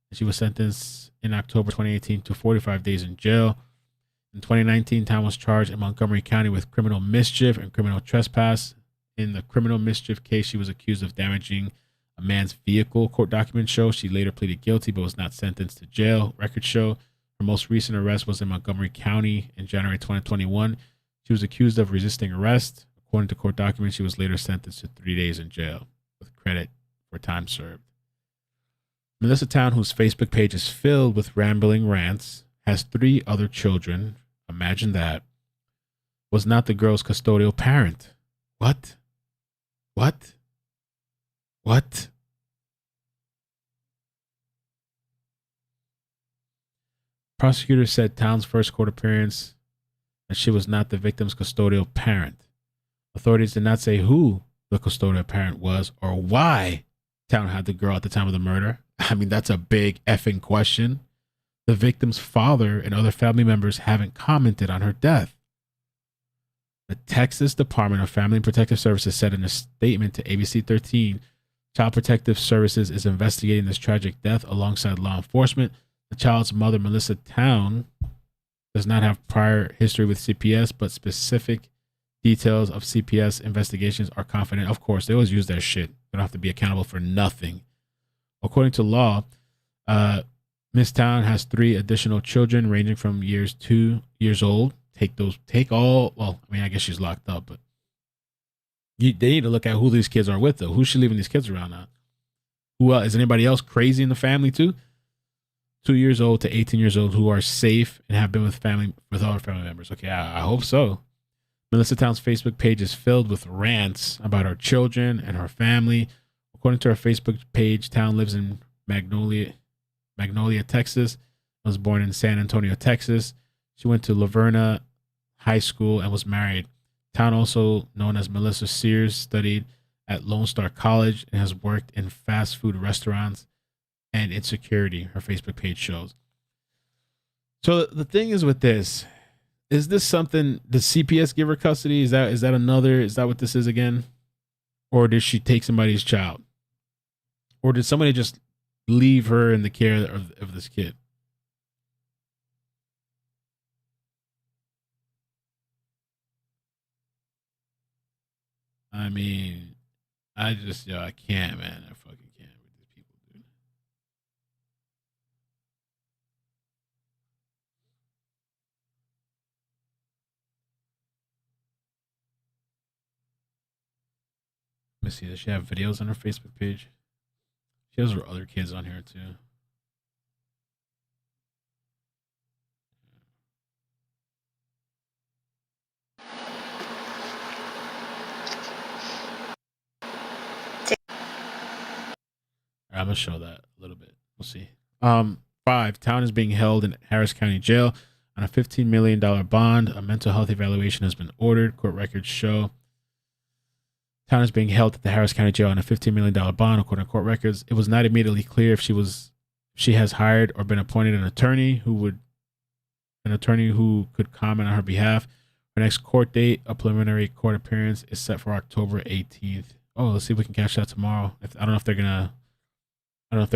and she was sentenced in October 2018 to 45 days in jail. In 2019, Town was charged in Montgomery County with criminal mischief and criminal trespass. In the criminal mischief case, she was accused of damaging a man's vehicle. Court documents show she later pleaded guilty but was not sentenced to jail. Records show her most recent arrest was in Montgomery County in January 2021. She was accused of resisting arrest. According to court documents, she was later sentenced to 3 days in jail with credit for time served. Melissa Town, whose Facebook page is filled with rambling rants, has 3 other children. Imagine that. Was not the girl's custodial parent. What? What? What? Prosecutors said Town's first court appearance that she was not the victim's custodial parent. Authorities did not say who the custodial parent was or why Town had the girl at the time of the murder. I mean, that's a big effing question. The victim's father and other family members haven't commented on her death. The Texas Department of Family and Protective Services said in a statement to ABC 13, Child Protective Services is investigating this tragic death alongside law enforcement. The child's mother, Melissa Town, does not have prior history with CPS, but specific details of CPS investigations are confident. Of course, they always use their shit. They don't have to be accountable for nothing. According to law, Miss Town has 3 additional children ranging from 2 years old. Well, I mean, I guess she's locked up, but they need to look at who these kids are with, though. Who's she leaving these kids around now? Who else? Is anybody else crazy in the family, too? 2 years old to 18 years old who are safe and have been with other family members. Okay, I hope so. Melissa Town's Facebook page is filled with rants about her children and her family. According to her Facebook page, Town lives in Magnolia, Texas. Was born in San Antonio, Texas. She went to Laverna High School and was married. Town, also known as Melissa Sears, studied at Lone Star College and has worked in fast food restaurants and in security, her Facebook page shows. So the thing is with this, is this something, did CPS give her custody? Is that what this is again? Or did she take somebody's child? Or did somebody just leave her in the care of this kid? I mean, I can't, man. I fucking can't with these people, dude. Let me see. Does she have videos on her Facebook page? She has her other kids on here, too. I'm gonna show that a little bit. We'll see. 5, Town is being held in Harris County Jail on a $15 million bond. A mental health evaluation has been ordered. Court records show Town is being held at the Harris County Jail on a $15 million bond. According to court records, it was not immediately clear if she has hired or been appointed an attorney who could comment on her behalf. Her next court date, a preliminary court appearance, is set for October 18th. Oh, let's see if we can catch that tomorrow. I don't know if they're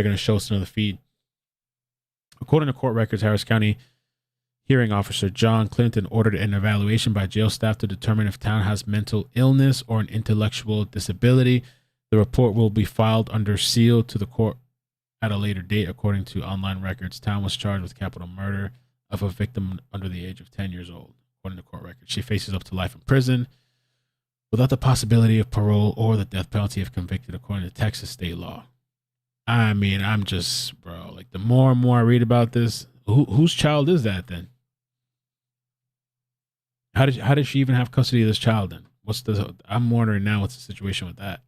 gonna show us another feed. According to court records, Harris County hearing officer John Clinton ordered an evaluation by jail staff to determine if Town has mental illness or an intellectual disability. The report will be filed under seal to the court at a later date. According to online records, Town was charged with capital murder of a victim under the age of 10 years old. According to court records, she faces up to life in prison without the possibility of parole or the death penalty if convicted, according to Texas state law. I mean, I'm just, bro, like the more and more I read about this, whose child is that then? How did she even have custody of this child then? I'm wondering now what's the situation with that?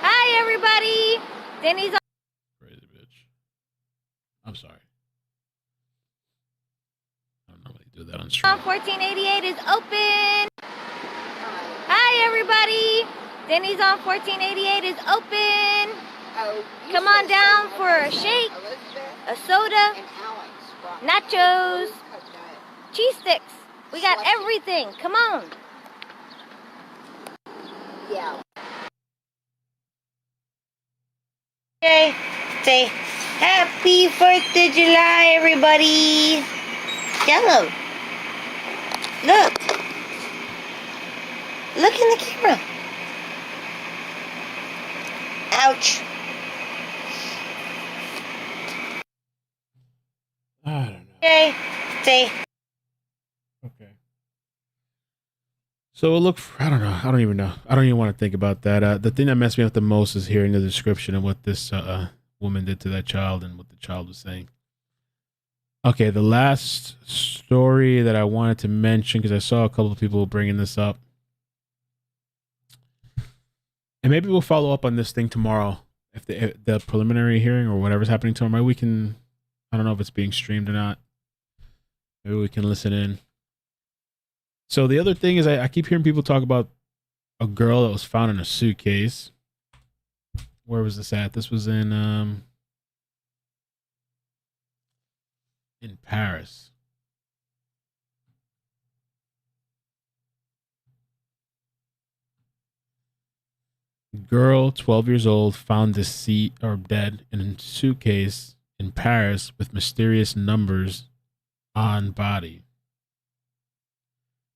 Hi everybody, Denny's on. Crazy bitch. I'm sorry. I don't normally do that on stream. 1488 is open. Hi everybody, Denny's on 1488 is open. Come on down for a shake, a soda, nachos, cheese sticks. We got everything. Come on. Yeah. Okay, say happy 4th of July, everybody. Yellow. Look. Look in the camera. Ouch. I don't know. Okay. See. Okay. So look, I don't know. I don't even know. I don't even want to think about that. The thing that messed me up the most is hearing the description of what this woman did to that child and what the child was saying. Okay, the last story that I wanted to mention, because I saw a couple of people bringing this up. And maybe we'll follow up on this thing tomorrow. If the preliminary hearing or whatever's happening tomorrow, we can, I don't know if it's being streamed or not. Maybe we can listen in. So the other thing is I keep hearing people talk about a girl that was found in a suitcase. Where was this at? This was in Paris. Girl, 12 years old, found deceased or dead in a suitcase in Paris with mysterious numbers on body.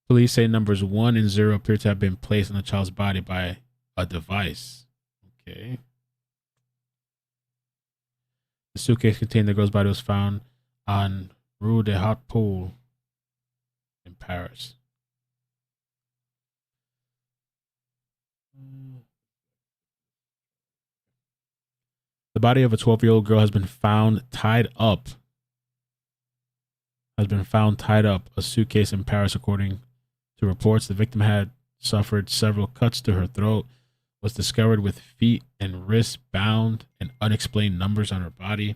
Police say numbers 1 and 0 appear to have been placed on the child's body by a device. Okay. The suitcase containing the girl's body was found on Rue des Hautes Poules in Paris. The body of a 12-year-old girl has been found tied up. A suitcase in Paris, according to reports. The victim had suffered several cuts to her throat, was discovered with feet and wrists bound and unexplained numbers on her body.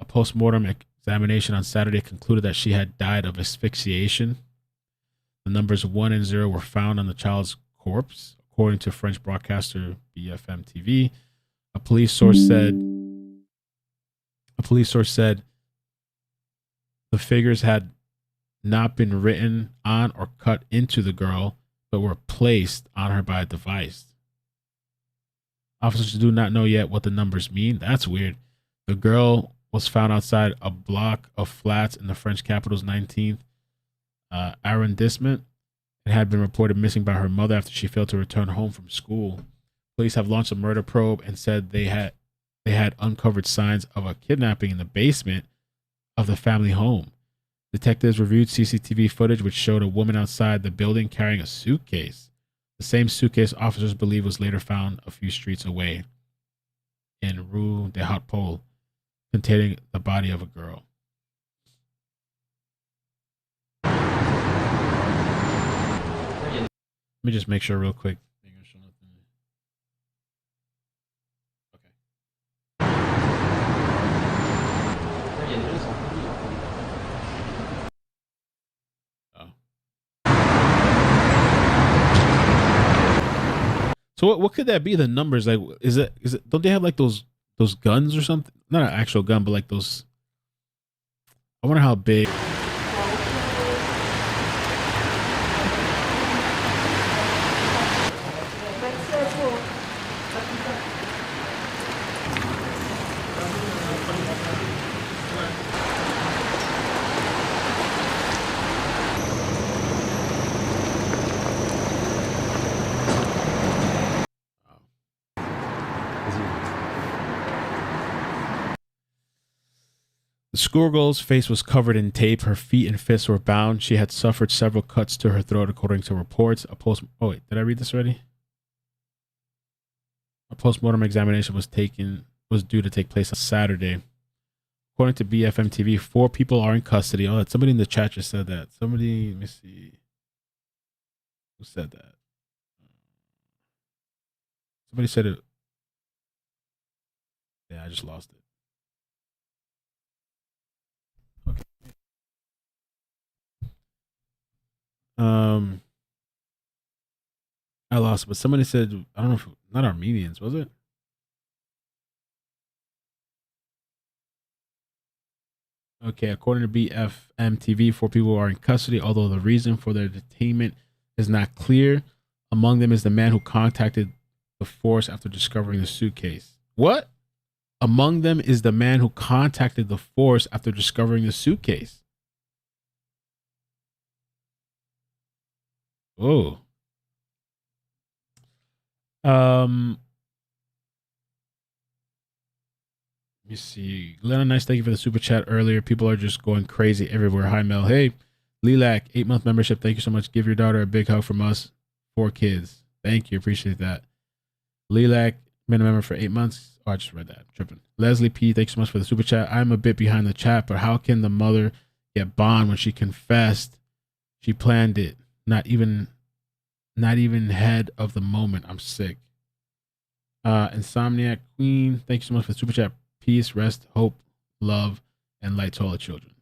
A post-mortem examination on Saturday concluded that she had died of asphyxiation. The numbers 1 and 0 were found on the child's corpse, according to French broadcaster BFM TV. A police source said the figures had not been written on or cut into the girl, but were placed on her by a device. Officers do not know yet what the numbers mean. That's weird. The girl was found outside a block of flats in the French capital's 19th arrondissement and had been reported missing by her mother after she failed to return home from school. Police have launched a murder probe and said they had uncovered signs of a kidnapping in the basement of the family home. Detectives reviewed CCTV footage which showed a woman outside the building carrying a suitcase. The same suitcase officers believe was later found a few streets away in Rue des Hautes Poules, containing the body of a girl. Let me just make sure real quick. So what could that be? The numbers, like, is it? Don't they have like those guns or something? Not an actual gun, but like those. I wonder how big. The schoolgirl's face was covered in tape. Her feet and fists were bound. She had suffered several cuts to her throat, according to reports. Oh wait, did I read this already? A postmortem examination was due to take place on Saturday. According to BFM TV, 4 people are in custody. Oh, somebody in the chat just said that. Somebody, let me see. Who said that? Somebody said it. Yeah, I just lost it. I lost it, but somebody said, I don't know if, not Armenians, was it? Okay, according to BFM TV, 4 people are in custody, although the reason for their detainment is not clear. Among them is the man who contacted the force after discovering the suitcase. What? Among them is the man who contacted the force after discovering the suitcase. Oh. Let me see. Glenna, nice. Thank you for the super chat earlier. People are just going crazy everywhere. Hi, Mel. Hey, Lilac, 8-month membership. Thank you so much. Give your daughter a big hug from us. 4 kids. Thank you. Appreciate that. Lilac, been a member for 8 months. Oh, I just read that. I'm tripping. Leslie P, thanks so much for the super chat. I'm a bit behind the chat, but how can the mother get bond when she confessed she planned it? Not even head of the moment. I'm sick. Insomniac Queen, thank you so much for the super chat. Peace, rest, hope, love, and light to all the children.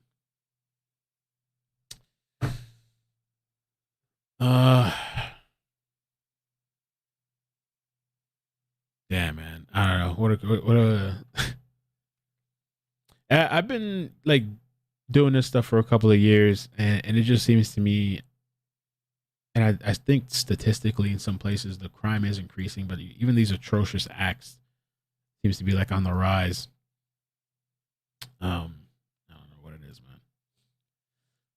Damn, man. I don't know. What a I've been like doing this stuff for a couple of years, and it just seems to me, and I think statistically in some places the crime is increasing, but even these atrocious acts seems to be like on the rise. I don't know what it is, man.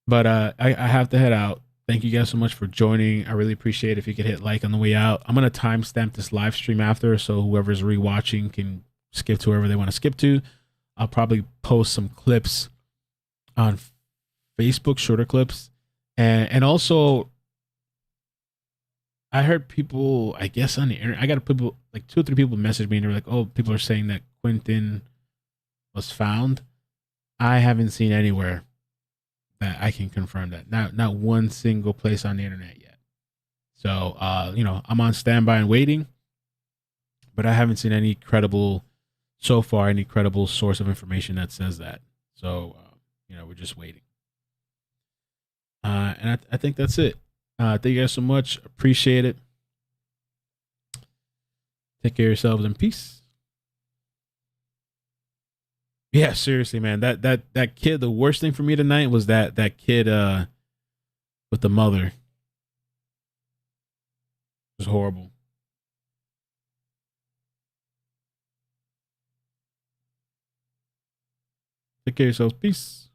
But I have to head out. Thank you guys so much for joining. I really appreciate it if you could hit like on the way out. I'm gonna timestamp this live stream after, so whoever's rewatching can skip to wherever they want to skip to. I'll probably post some clips on Facebook, shorter clips, and also I heard people, I guess on the internet, I got people like 2 or 3 people message me and they're like, "Oh, people are saying that Quentin was found." I haven't seen anywhere that I can confirm that. Not one single place on the internet yet. So, I'm on standby and waiting, but I haven't seen any credible source of information that says that. So, we're just waiting. And I think that's it. Thank you guys so much. Appreciate it. Take care of yourselves and peace. Yeah, seriously, man. That kid, the worst thing for me tonight was that kid with the mother. It was horrible. Take care of yourselves. Peace.